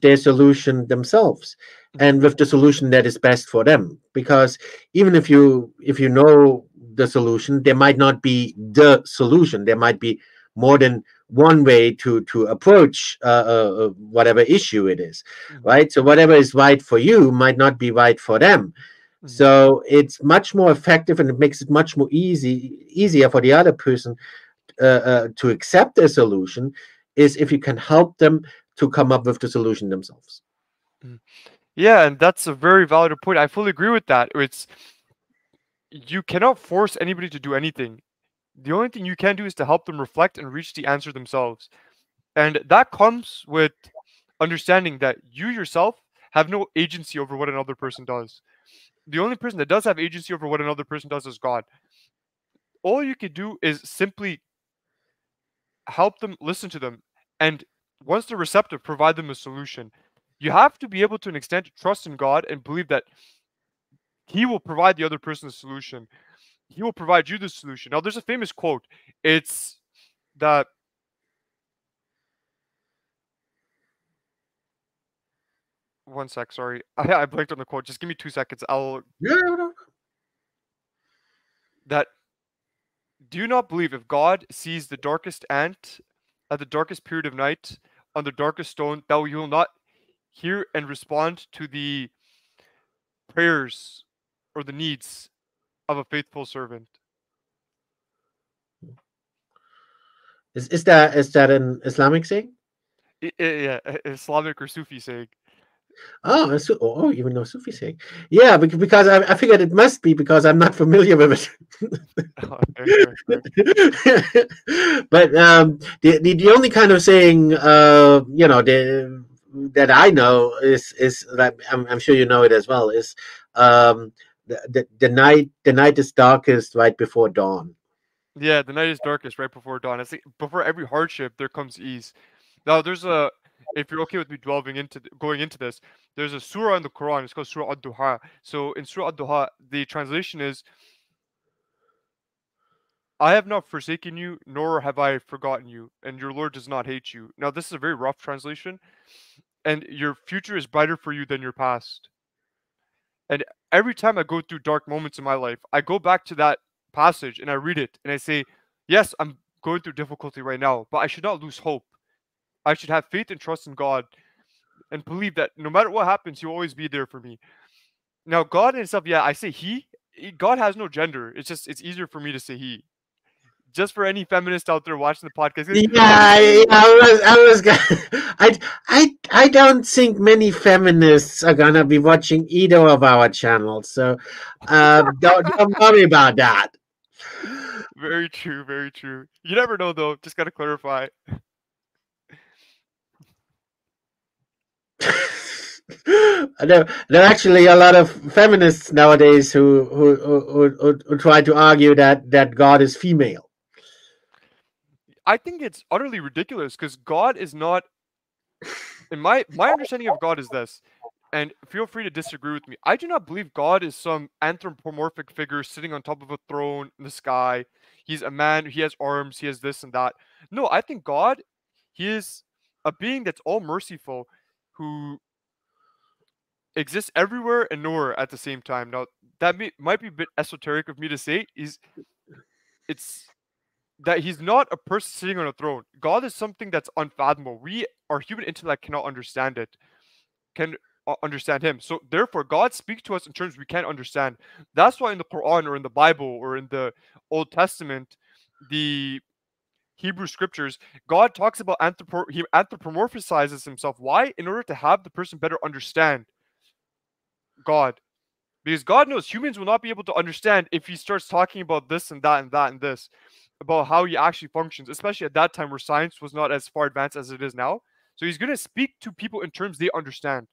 their solution themselves, mhm, and with the solution that is best for them. Because even if you know the solution, there might not be the solution. There might be more than one way to approach whatever issue it is, mhm, right? So whatever is right for you might not be right for them. mhm, So it's much more effective, and it makes it much more easier for the other person to accept a solution, is if you can help them to come up with the solution themselves. mhm. Yeah, and that's a very valid point. I fully agree with that. It's you cannot force anybody to do anything. The only thing you can do is to help them reflect and reach the answer themselves. And that comes with understanding that you yourself have no agency over what another person does. The only person that does have agency over what another person does is God. All you can do is simply help them, listen to them, and once they're receptive, provide them a solution. You have to be able to an extent trust in God and believe that He will provide the other person a solution. He will provide you the solution. Now, there's a famous quote. It's that one sec. Sorry, I blanked on the quote. Just give me 2 seconds. I'll Yeah. that. Do you not believe if God sees the darkest ant at the darkest period of night on the darkest stone, that you will not hear and respond to the prayers or the needs of a faithful servant? Is that an Islamic saying? Yeah, Islamic or Sufi saying. Oh, even though Sufi saying, yeah, because I figured it must be, because I'm not familiar with Fair, fair, fair. it. But the only kind of saying that I know is that I'm sure you know it as well, is the night is darkest right before dawn. Yeah, the night is darkest right before dawn. It's like before every hardship, there comes ease. Now, there's a, if you're okay with me delving into going into this, there's a surah in the Quran. It's called Surah Ad-Duha. So in Surah Ad-Duha, the translation is, "I have not forsaken you, nor have I forgotten you, and your Lord does not hate you." Now, this is a very rough translation, and your future is brighter for you than your past. And every time I go through dark moments in my life, I go back to that passage and I read it and I say, yes, I'm going through difficulty right now, but I should not lose hope. I should have faith and trust in God and believe that no matter what happens, He'll always be there for me. Now, God and Himself, yeah, I say God has no gender. It's just, it's easier for me to say He. Just for any feminist out there watching the podcast, Yeah, "Oh, yeah, I don't think many feminists are gonna be watching either of our channels, so don't worry about that. very true, very true. You never know though. Just gotta clarify. There are actually a lot of feminists nowadays who try to argue that God is female. I think it's utterly ridiculous because God is not. In my understanding of God is this. and feel free to disagree with me. I do not believe God is some anthropomorphic figure sitting on top of a throne in the sky. He's a man, he has arms, he has this and that. No, I think God, he is a being that's all merciful, who exists everywhere and nowhere at the same time. Now, that might be a bit esoteric of me to say. It's that he's not a person sitting on a throne. God is something that's unfathomable. Our human intellect cannot understand it. Can understand him. So therefore, God speaks to us in terms we can't understand. That's why in the Quran or in the Bible or in the Old Testament, the Hebrew scriptures, God talks about he anthropomorphizes himself. Why? In order to have the person better understand God. Because God knows humans will not be able to understand if he starts talking about this and that and that and this, about how he actually functions, especially at that time where science was not as far advanced as it is now. So he's going to speak to people in terms they understand.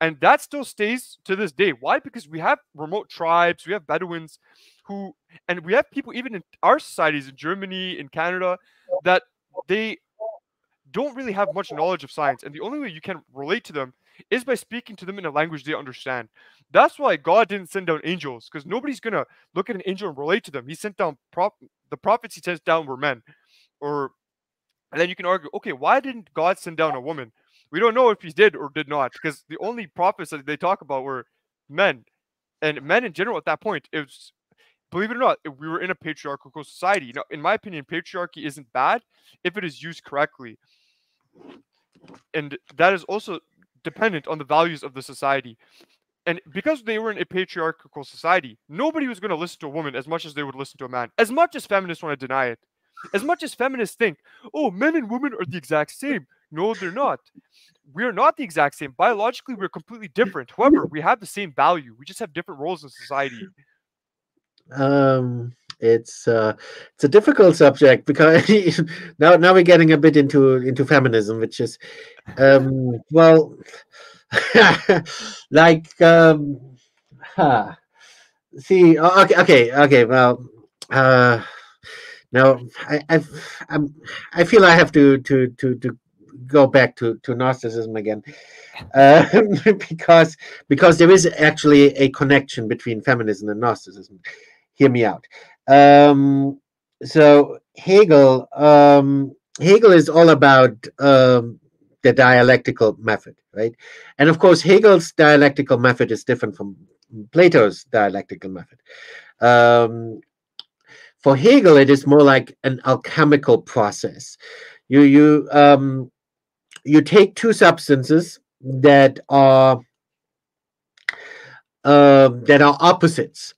And that still stays to this day. Why? Because we have remote tribes, we have Bedouins and we have people even in our societies in Germany, in Canada, that they don't really have much knowledge of science. And the only way you can relate to them is by speaking to them in a language they understand. That's why God didn't send down angels, because nobody's going to look at an angel and relate to them. He sent down the prophets he sent down were men. And then you can argue, okay, why didn't God send down a woman? We don't know if he did or did not, because the only prophets that they talk about were men. And men in general at that point, it was, believe it or not, we were in a patriarchal society. Now, in my opinion, patriarchy isn't bad if it is used correctly. And that is also dependent on the values of the society. And because they were in a patriarchal society, nobody was going to listen to a woman as much as they would listen to a man, as much as feminists want to deny it. As much as feminists think, oh, men and women are the exact same. No, they're not. We are not the exact same. Biologically, we're completely different. However, we have the same value. We just have different roles in society. It's a difficult subject because now we're getting a bit into feminism, which is well, like see, okay, well, now I feel I have to go back to Gnosticism again, because there is actually a connection between feminism and Gnosticism. Hear me out. So Hegel is all about the dialectical method, right? And of course, Hegel's dialectical method is different from Plato's dialectical method. For Hegel, it is more like an alchemical process. You take two substances that are opposites,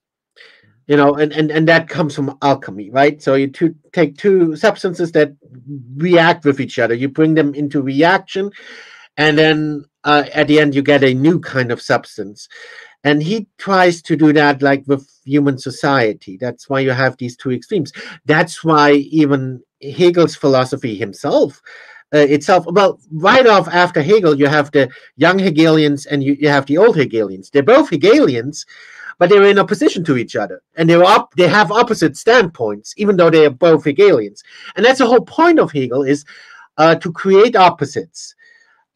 and that comes from alchemy, right? So you take two substances that react with each other, you bring them into reaction, and then at the end you get a new kind of substance. And he tries to do that like with human society. That's why you have these two extremes. That's why even Hegel's philosophy himself, well, right off after Hegel, you have the young Hegelians and you have the old Hegelians. They're both Hegelians, but they're in opposition to each other. And they have opposite standpoints, even though they are both Hegelians. And that's the whole point of Hegel, is to create opposites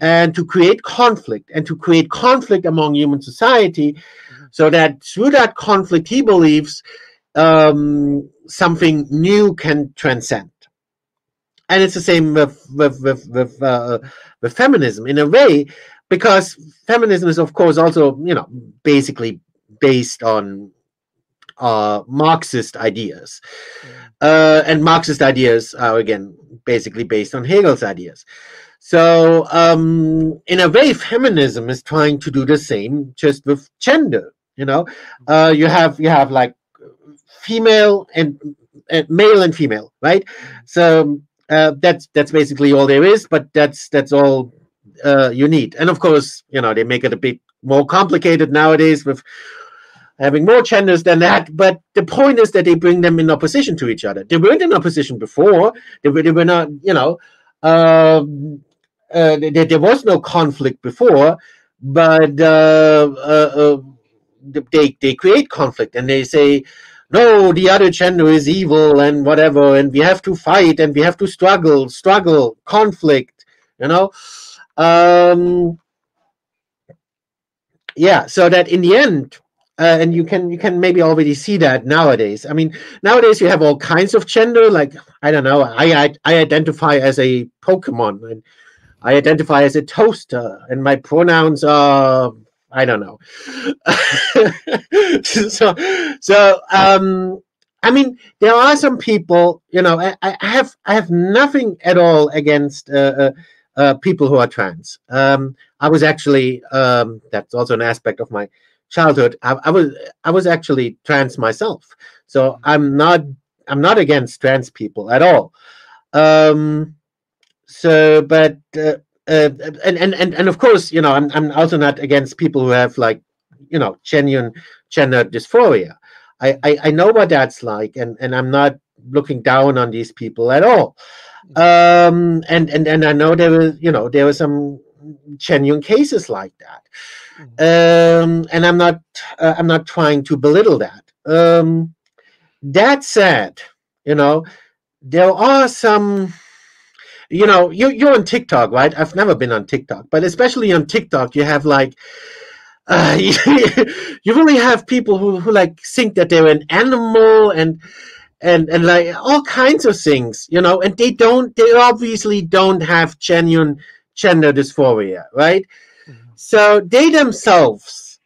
and to create conflict among human society, so that through that conflict, he believes something new can transcend. And it's the same with feminism in a way, because feminism is, of course, also basically based on Marxist ideas, and Marxist ideas are again basically based on Hegel's ideas. So in a way, feminism is trying to do the same, just with gender. You have like female and male and female, right? So that's basically all there is, but that's all you need. And of course, they make it a bit more complicated nowadays with having more genders than that. But the point is that they bring them in opposition to each other. They weren't in opposition before. They were not, there was no conflict before, but they create conflict, and they say, no, the other gender is evil and whatever, and we have to fight and we have to struggle, conflict, yeah, so that in the end, and you can maybe already see that nowadays. I mean, nowadays you have all kinds of gender. Like, I don't know, I identify as a Pokemon, and I identify as a toaster, and my pronouns are, I don't know. so I mean, there are some people, I have nothing at all against people who are trans. I was actually, that's also an aspect of my childhood. I was actually trans myself, so I'm not against trans people at all. Um, so, but and of course, I'm also not against people who have, like, genuine gender dysphoria. I know what that's like, and I'm not looking down on these people at all. And I know there were some genuine cases like that. And I'm not trying to belittle that. That said, you know there are some, you're on TikTok, right? I've never been on TikTok, but especially on TikTok, you have, like, you, you really have people who like think that they're an animal, and like all kinds of things, and they obviously don't have genuine gender dysphoria, right? So they themselves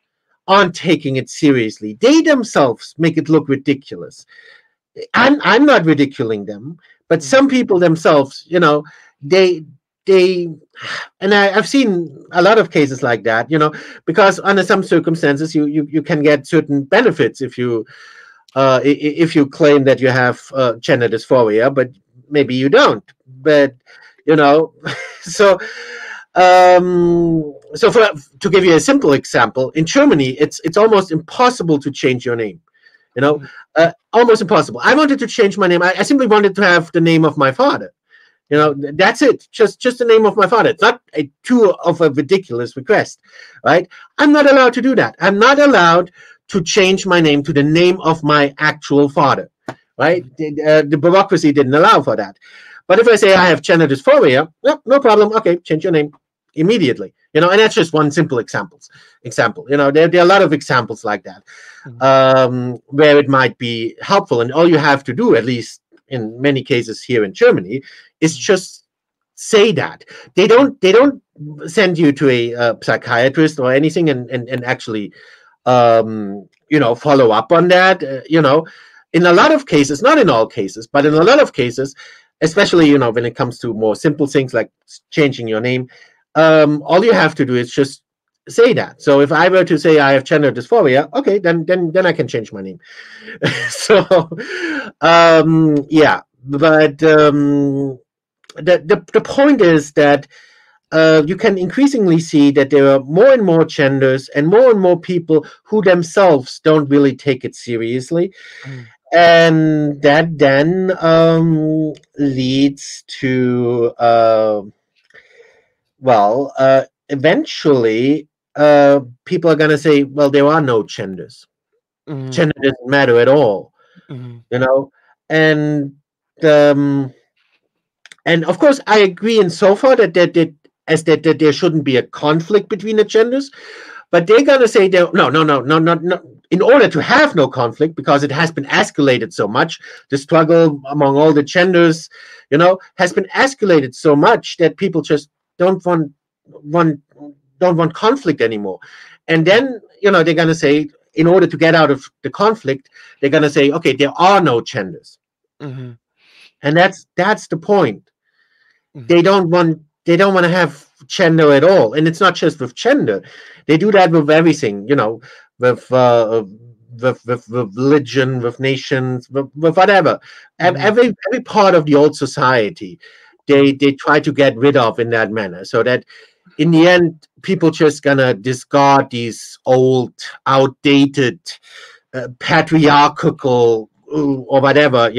aren't taking it seriously. They themselves make it look ridiculous. I'm not ridiculing them, but some people themselves, they they and I've seen a lot of cases like that, because under some circumstances you can get certain benefits if you claim that you have gender dysphoria, but maybe you don't. But you know, so to give you a simple example, in Germany, it's almost impossible to change your name. You know, almost impossible. I wanted to change my name. I simply wanted to have the name of my father. That's it. Just the name of my father. It's not too of a ridiculous request, right? I'm not allowed to do that. I'm not allowed to change my name to the name of my actual father, right? The bureaucracy didn't allow for that. But if I say I have gender dysphoria, no problem. Okay, change your name immediately. And that's just one simple example. There are a lot of examples like that, where it might be helpful, and all you have to do, at least in many cases here in Germany, is just say that. They don't send you to a psychiatrist or anything, and actually follow up on that. In a lot of cases, not in all cases, but in a lot of cases, especially when it comes to more simple things like changing your name, all you have to do is just say that. So if I were to say I have gender dysphoria, okay, then I can change my name. So yeah, but the point is that you can increasingly see that there are more and more genders and more people who themselves don't really take it seriously. And that then leads to, eventually, people are going to say, well, there are no genders. Gender doesn't matter at all, and um, and of course, I agree in so far that there shouldn't be a conflict between the genders, but they're gonna say no, no, no, no, no, no. In order to have no conflict, because it has been escalated so much, the struggle among all the genders, has been escalated so much that people just don't want don't want conflict anymore. And then they're gonna say, in order to get out of the conflict, they're gonna say, okay, there are no genders, and that's the point. They don't want to have gender at all, and it's not just with gender. They do that with everything, with religion, with nations, with whatever. Every part of the old society, they try to get rid of in that manner, so that in the end, people just gonna discard these old, outdated, patriarchal, or whatever,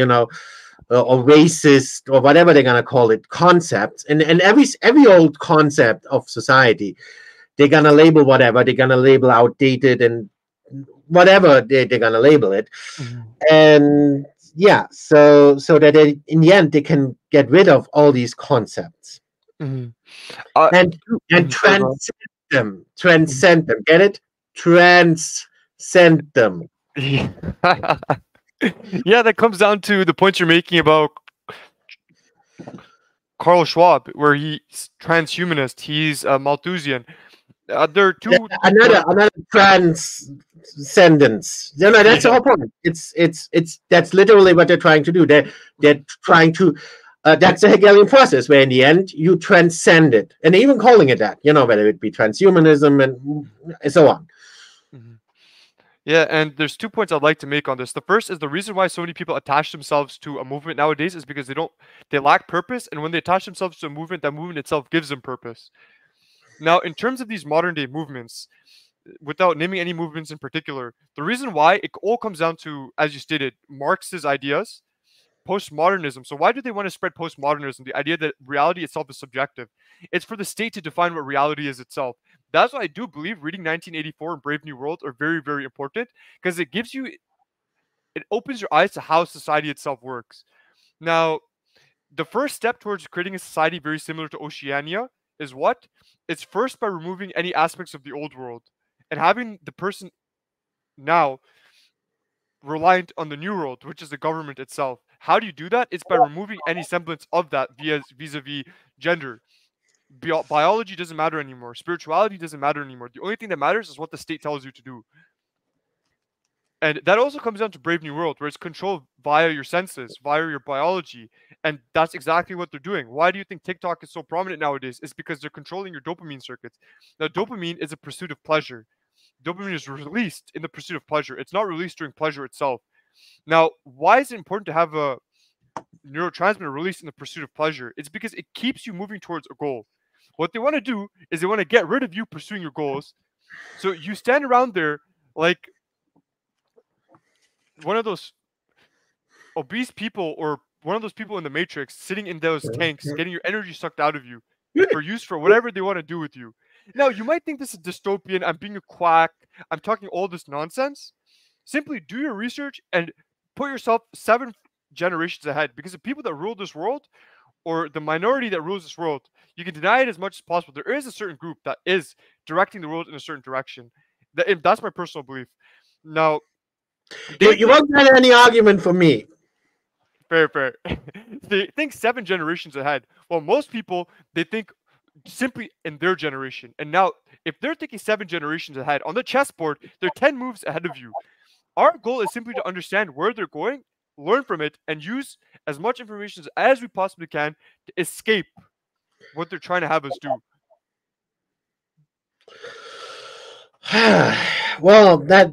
or racist, or whatever they're gonna call it, concepts, and every old concept of society, they're gonna label whatever. They're gonna label outdated and whatever they're gonna label it, and yeah, so that in the end they can get rid of all these concepts Uh, and Sorry, go on. transcend them. Get it? transcend them. Yeah, that comes down to the points you're making about Carl Schwab, where he's transhumanist, he's a Malthusian. There are two Another points. another transcendence. You know, that's the Yeah. whole point. It's that's literally what they're trying to do. They're trying to. That's the Hegelian process, where in the end you transcend it, and they're even calling it that. You know, whether it be transhumanism and so on. Mhm. Yeah, and there's 2 points I'd like to make on this. The first is the reason why so many people attach themselves to a movement nowadays is because they lack purpose, and when they attach themselves to a movement, that movement itself gives them purpose. Now, in terms of these modern day movements, without naming any movements in particular, the reason why it all comes down to, as you stated, Marx's ideas, postmodernism. So why do they want to spread postmodernism? The idea that reality itself is subjective. It's for the state to define what reality is itself. That's why I do believe reading 1984 and Brave New World are very, very important because it opens your eyes to how society itself works. Now, the first step towards creating a society very similar to Oceania is what? It's first by removing any aspects of the old world and having the person now reliant on the new world, which is the government itself. How do you do that? It's by removing any semblance of that vis-a-vis gender. Biology doesn't matter anymore. Spirituality doesn't matter anymore. The only thing that matters is what the state tells you to do. And that also comes down to Brave New World, where it's controlled via your senses, via your biology. And that's exactly what they're doing. Why do you think TikTok is so prominent nowadays? It's because they're controlling your dopamine circuits. Now, dopamine is a pursuit of pleasure. Dopamine is released in the pursuit of pleasure. It's not released during pleasure itself. Now, why is it important to have a neurotransmitter released in the pursuit of pleasure? It's because it keeps you moving towards a goal. What they want to do is they want to get rid of you pursuing your goals. So you stand around there like one of those obese people or one of those people in the Matrix sitting in those tanks, getting your energy sucked out of you for use for whatever they want to do with you. Now, you might think this is dystopian. I'm being a quack. I'm talking all this nonsense. Simply do your research and put yourself 7 generations ahead because the people that rule this world or the minority that rules this world, you can deny it as much as possible. There is a certain group that is directing the world in a certain direction. That's my personal belief. Now, You won't get any argument from me. fair. They think 7 generations ahead. Well, most people, they think simply in their generation. And now, if they're thinking 7 generations ahead, on the chessboard, they're 10 moves ahead of you. Our goal is simply to understand where they're going, learn from it, and use as much information as we possibly can to escape what they're trying to have us do. Well, that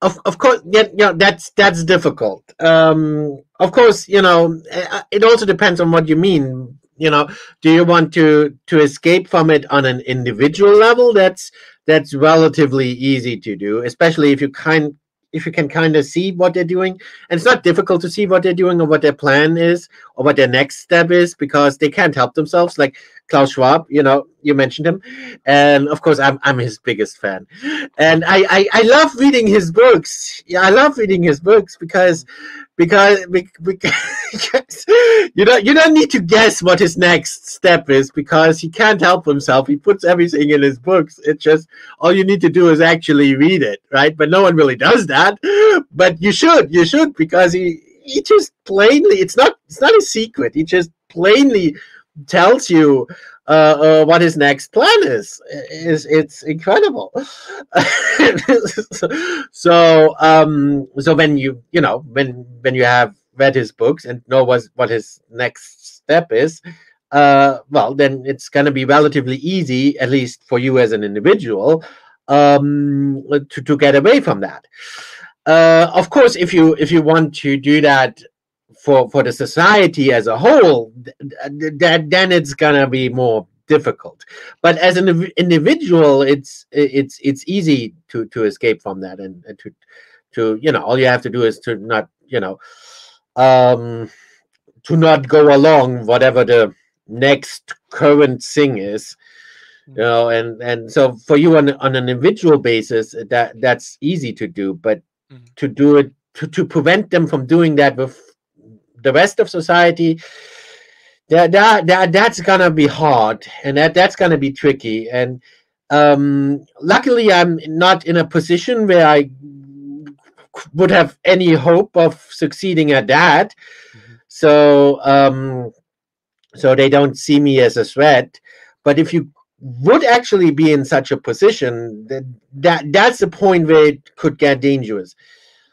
of course, yeah, that's difficult. Of course, it also depends on what you mean. Do you want to escape from it on an individual level? That's relatively easy to do, especially if you can kind of see what they're doing. And it's not difficult to see what they're doing or what their plan is or what their next step is because they can't help themselves. Like Klaus Schwab, you mentioned him, and of course I'm his biggest fan, and I love reading his books. Yeah, I love reading his books because you don't need to guess what his next step is because he can't help himself. He puts everything in his books. It's just all you need to do is actually read it, right? But no one really does that. But you should because he just plainly, it's not a secret. He just plainly tells you what his next plan is. It's incredible. So when when you have read his books and know what his next step is, well, then it's going to be relatively easy, at least for you as an individual, to get away from that. Of course, if you want to do that for the society as a whole, then it's gonna be more difficult. But as an individual, it's easy to escape from that and to all you have to do is to not to not go along whatever the next current thing is. And so for you on an individual basis, that's easy to do, but to do it to prevent them from doing that with the rest of society, that's gonna be hard, and that's gonna be tricky. And Luckily, I'm not in a position where I would have any hope of succeeding at that. Mhm. So, so they don't see me as a threat. But if you would actually be in such a position, that's the point where it could get dangerous.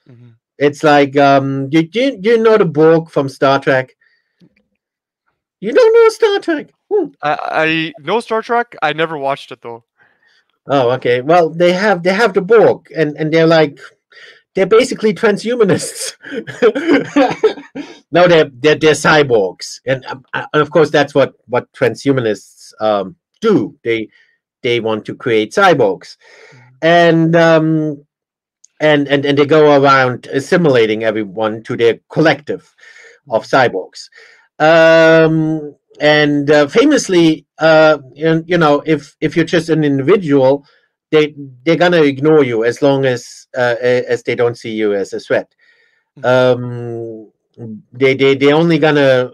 Mhm. It's like you know the Borg from Star Trek. You don't know Star Trek? Hmm. I know Star Trek. I never watched it though. Oh, okay. Well, they have the Borg, and they're basically transhumanists. No, they're cyborgs, and of course that's what transhumanists do. They want to create cyborgs, Mhm. and and they go around assimilating everyone to their collective of Mhm. cyborgs. And famously, if you're just an individual, they they're gonna ignore you as long as they don't see you as a threat. Mhm. Um, they only gonna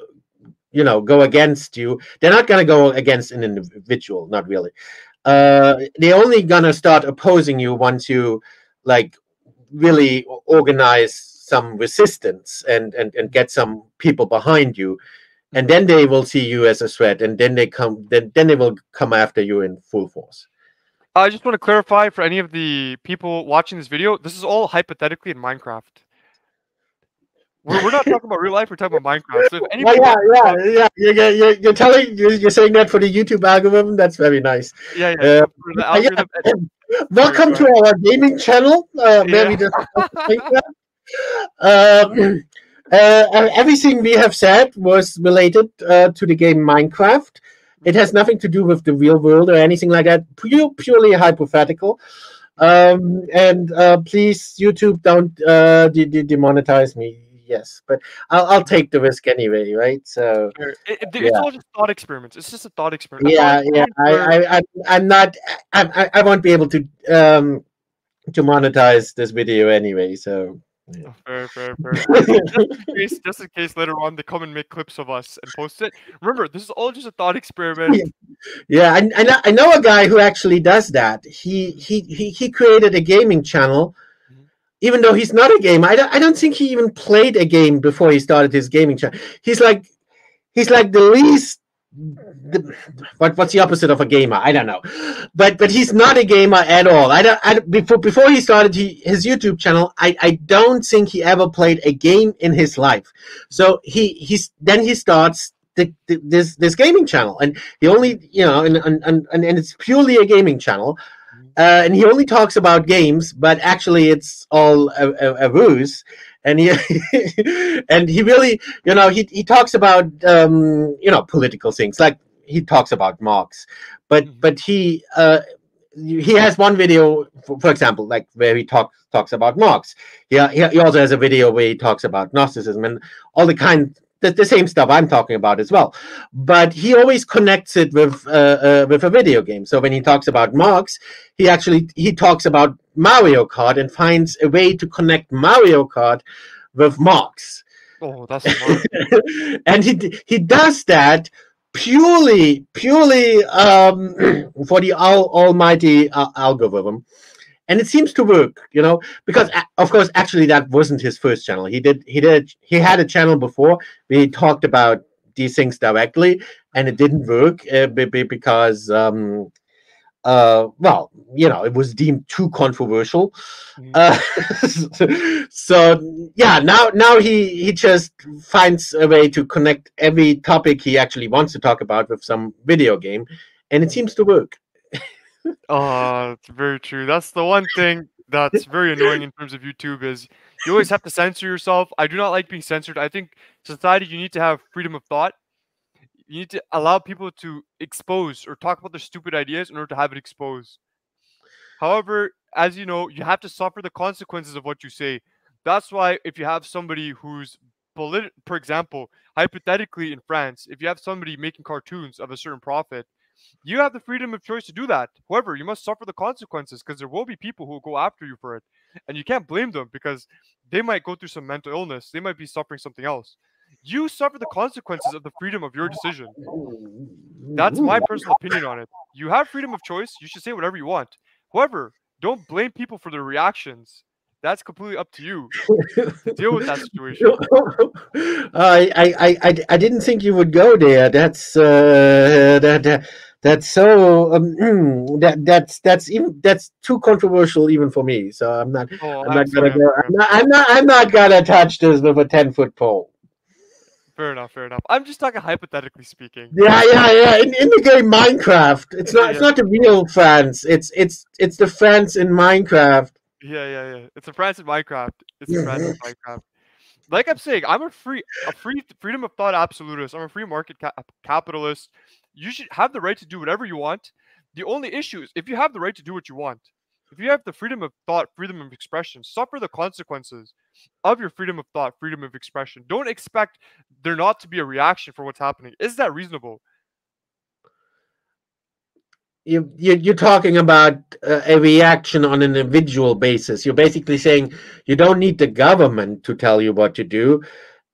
go against you. They're not gonna go against an individual, not really. Mhm. They're only gonna start opposing you once you like really organize some resistance and Mhm. get some people behind you, and Mhm. then they will see you as a threat, and then they will come after you in full force. I just want to clarify for any of the people watching this video. This is all hypothetically in Minecraft. We're not talking about real life. We're talking about Minecraft. So if Well, anybody yeah, wants to talk, yeah, yeah. You're saying that for the YouTube algorithm. That's very nice. yeah, yeah, Uh, for the yeah. algorithm. Sorry, Welcome go to ahead. our gaming channel, where we Yeah. discuss Minecraft. Um, Everything we have said was related to the game Minecraft. It Mhm. has nothing to do with the real world or anything like that. Purely hypothetical. Mhm. And please, YouTube, don't demonetize me. Yes, but I'll Mhm. take the risk anyway, right? So Fair. It's yeah, all just thought experiments. It's just a thought experiment. A thought yeah. experiment where I'm not. I won't be able to monetize this video anyway. So yeah. oh, fair, fair, fair. Just in case later on they come and make clips of us and post it. Remember, this is all just a thought experiment. Yeah, I know a guy who actually does that. He created a gaming channel, Mhm. even though he's not a gamer. I don't think he even played a game before he started his gaming channel. He's like the least. What's the opposite of a gamer? I don't know, but he's not a gamer at all. Before he started his YouTube channel, I don't think he ever played a game in his life. So he starts this gaming channel, and he Mhm. only and it's purely a gaming channel, Mhm. and he only talks about games, but actually it's all a ruse. And he and he really, he talks about political things, like he talks about Marx, but Mhm. he has one video, for example, like where he talks about Marx. He also has a video where he talks about Gnosticism and all the same stuff I'm talking about as well. But he always connects it with a video game. So when he talks about Marx, he talks about Mario Kart and finds a way to connect Mario Kart with Marx. Oh, that's smart. And he does that purely for the almighty algorithm, and it seems to work, because of course actually that wasn't his first channel. He had a channel before where he talked about these things directly, and it Mhm. didn't work because well, it was deemed too controversial. Mhm. uh, so yeah, now he just finds a way to connect every topic he actually wants to talk about with some video game, and it Mhm. seems to work. It's very true. That's the one thing that's very annoying in terms of YouTube is you always have to censor yourself. I do not like being censored. I think society you need to have freedom of thought. You need to allow people to expose or talk about their stupid ideas in order to have it exposed. However, as you know, you have to suffer the consequences of what you say. That's why if you have somebody who's for example, hypothetically in France, if you have somebody making cartoons of a certain prophet, you have the freedom of choice to do that. However, you must suffer the consequences because there will be people who will go after you for it. And you can't blame them because they might go through some mental illness. They might be suffering something else. You suffer the consequences of the freedom of your decision. That's my personal opinion on it. You have freedom of choice. You should say whatever you want. However, don't blame people for their reactions. That's completely up to you to deal with that situation. I didn't think you would go there. That's so that's too controversial even for me. So Oh, I'm I'm not gonna sorry. I'm go. sorry. I'm sorry. I'm not gonna touch this with a 10-foot pole. Fair enough. Fair enough. I'm just talking hypothetically speaking. Yeah. In the game Minecraft, it's Yeah. not the real France. It's the France in Minecraft. Yeah. It's a France in Minecraft. It's a France in Minecraft. Like I'm saying, I'm a free freedom of thought absolutist. I'm a free market capitalist. You should have the right to do whatever you want. The only issue is if you have the right to do what you want, if you have the freedom of thought, freedom of expression, suffer the consequences of your freedom of thought, freedom of expression. Don't expect there not to be a reaction for what's happening. Is that reasonable? You're talking about a reaction on an individual basis. You're basically saying you don't need the government to tell you what to do.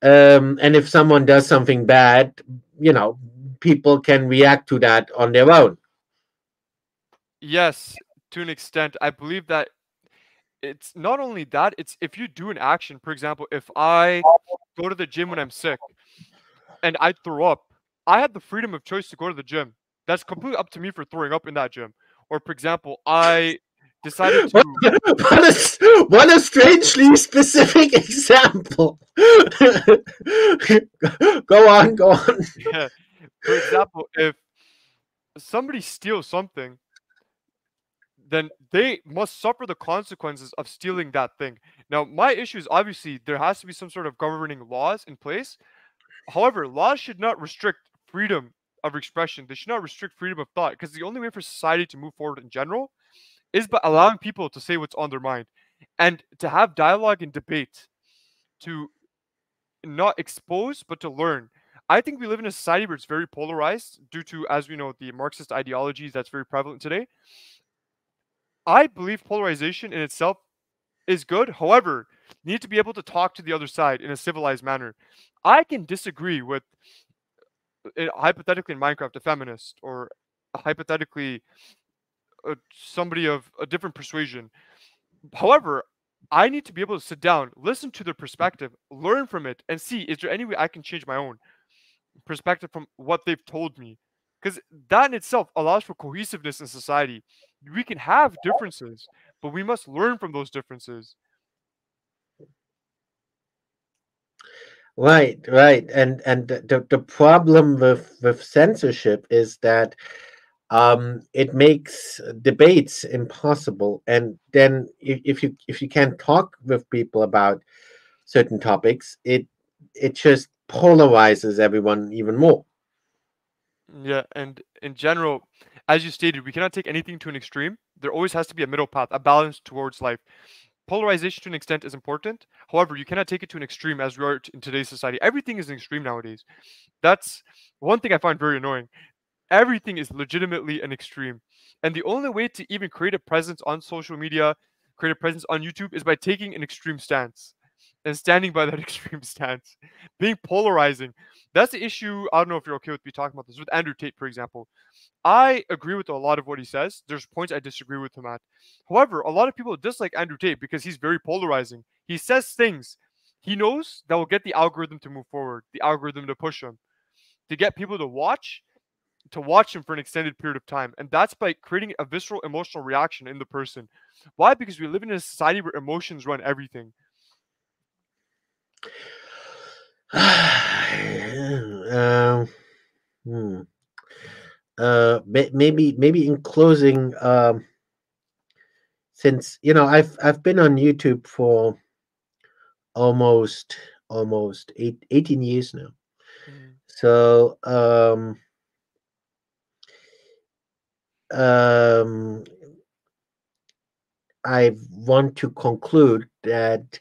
And if someone does something bad, you know, people can react to that on their own. Yes, to an extent. I believe that it's not only that, it's if you do an action, for example, if I go to the gym when I'm sick and I throw up, I have the freedom of choice to go to the gym. That's completely up to me for throwing up in that gym. Or, for example, I decided What, to, what a strangely specific example. Go on. yeah, for example, if somebody steals something, then they must suffer the consequences of stealing that thing. Now, my issue is obviously there has to be some sort of governing laws in place. However, laws should not restrict freedom of expression. They should not restrict freedom of thought because the only way for society to move forward in general is by allowing people to say what's on their mind and to have dialogue and debate, to not expose but to learn. I think we live in a society where it's very polarized due to, as we know, the Marxist ideologies that's very prevalent today. I believe polarization in itself is good. However, you need to be able to talk to the other side in a civilized manner. I can disagree with, hypothetically in Minecraft, a feminist, or hypothetically somebody of a different persuasion. However, I need to be able to sit down, listen to their perspective, learn from it, and see is there any way I can change my own perspective from what they've told me. Because that in itself allows for cohesiveness in society. We can have differences, but we must learn from those differences. Right. And the problem with censorship is that it makes debates impossible. And then if you can't talk with people about certain topics, it just polarizes everyone even more. Yeah, and in general, as you stated, we cannot take anything to an extreme. There always has to be a middle path, a balance towards life. Polarization to an extent is important. However, you cannot take it to an extreme as we are in today's society. Everything is an extreme nowadays. That's one thing I find very annoying. Everything is legitimately an extreme. And the only way to even create a presence on social media, create a presence on YouTube, is by taking an extreme stance and standing by that extreme stance, being polarizing. That's the issue. I don't know if you're okay with me talking about this with Andrew Tate, for example. I agree with a lot of what he says. There's points I disagree with him at. However, a lot of people dislike Andrew Tate because he's very polarizing. He says things he knows that will get the algorithm to move forward, the algorithm to push him, to get people to watch him for an extended period of time. And that's by creating a visceral emotional reaction in the person. Why? Because we live in a society where emotions run everything. Hmm. Maybe in closing, since I've been on YouTube for almost 18 years now. Mhm. So um, I want to conclude that,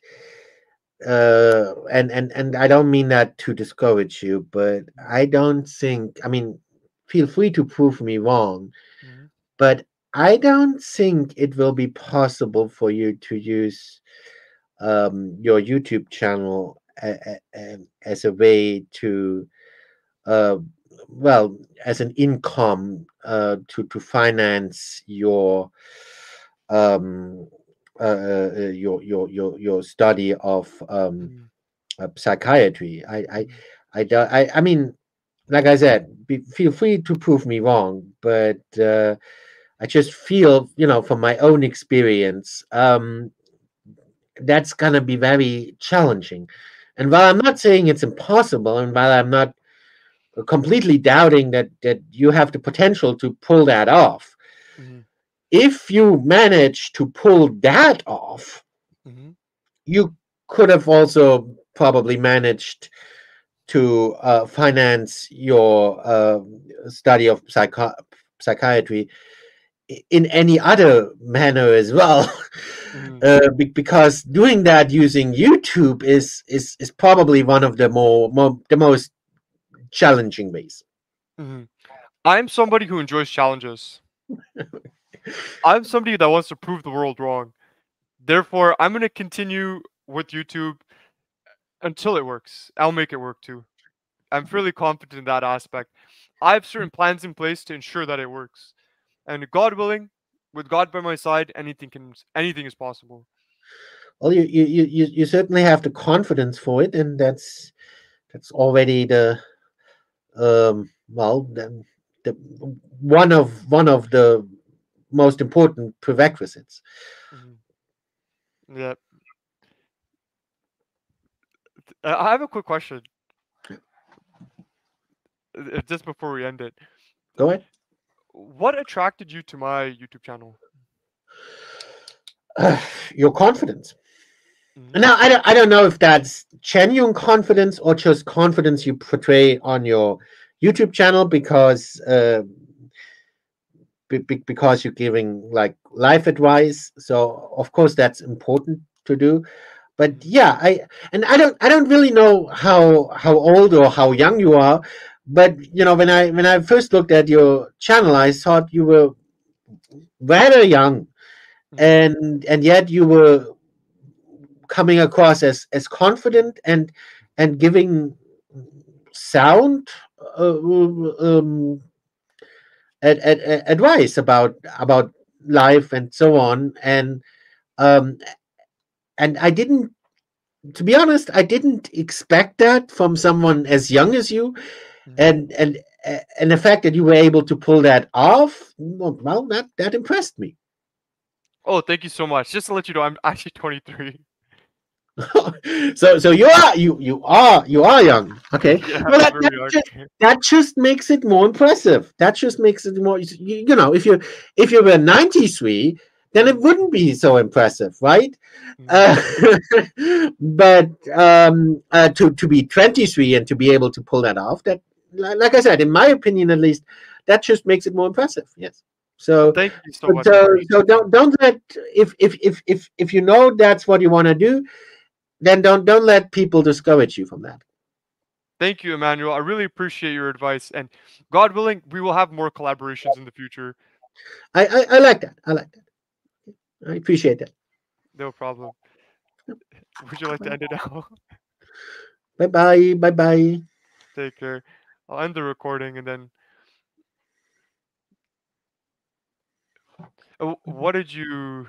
and I don't mean that to discourage you, but I don't think. I mean, feel free to prove me wrong, Mhm. but I don't think it will be possible for you to use your YouTube channel as a way to uh, well, as an income to finance um, your study of Mhm, psychiatry. mhm, I mean, like I said, feel free to prove me wrong, but I just feel, from my own experience, that's gonna be very challenging. And while I'm not saying it's impossible, and while I'm not completely doubting that you have the potential to pull that off, mhm, if you manage to pull that off, mhm, you could have also probably managed to finance your study of psychiatry in any other manner as well. mhm, Because doing that using YouTube is probably one of the the most challenging ways. mhm. I'm somebody who enjoys challenges. I'm somebody that wants to prove the world wrong. Therefore, I'm gonna continue with YouTube until it works. I'll make it work too. I'm fairly confident in that aspect. I have certain plans in place to ensure that it works. And God willing, with God by my side, anything is possible. Well, you certainly have the confidence for it, and that's already the one of the most important prerequisites. Mhm. Yeah. I have a quick question just before we end it. Go ahead. What attracted you to my YouTube channel? Your confidence. Mhm, Now, I don't know if that's genuine confidence or just confidence you portray on your YouTube channel because you're giving like life advice. So of course that's important to do. But mhm, yeah, I don't really know how old or how young you are. But when I first looked at your channel, I thought you were rather young, mhm, and yet you were coming across as confident and giving sound uh, um, advice about life and so on. Um, and I didn't, to be honest, I didn't expect that from someone as young as you, mhm. and the fact that you were able to pull that off, well, that impressed me. Oh, thank you so much. Just to let you know, I'm actually 23. So you are young. Okay. Yeah, Well, I'm that very that young. just that just makes it more impressive. That just makes it more. If you were 93, then it Mhm, wouldn't be so impressive, right? mhm. Uh, but to be 23 and to be able to pull that off, that, like I said, in my opinion at least, that just makes it more impressive. Yes. So Thank you so so much. I so appreciate so that. don't let, if you know that's what you want to do, then don't let people discourage you from that. Thank you, Emmanuel. I really appreciate your advice. And God willing, we will have more collaborations in the future. I like that. I like that. I appreciate that. No problem. Would you like to end it now? Bye bye. Bye bye. Take care. I'll end the recording and then. What did you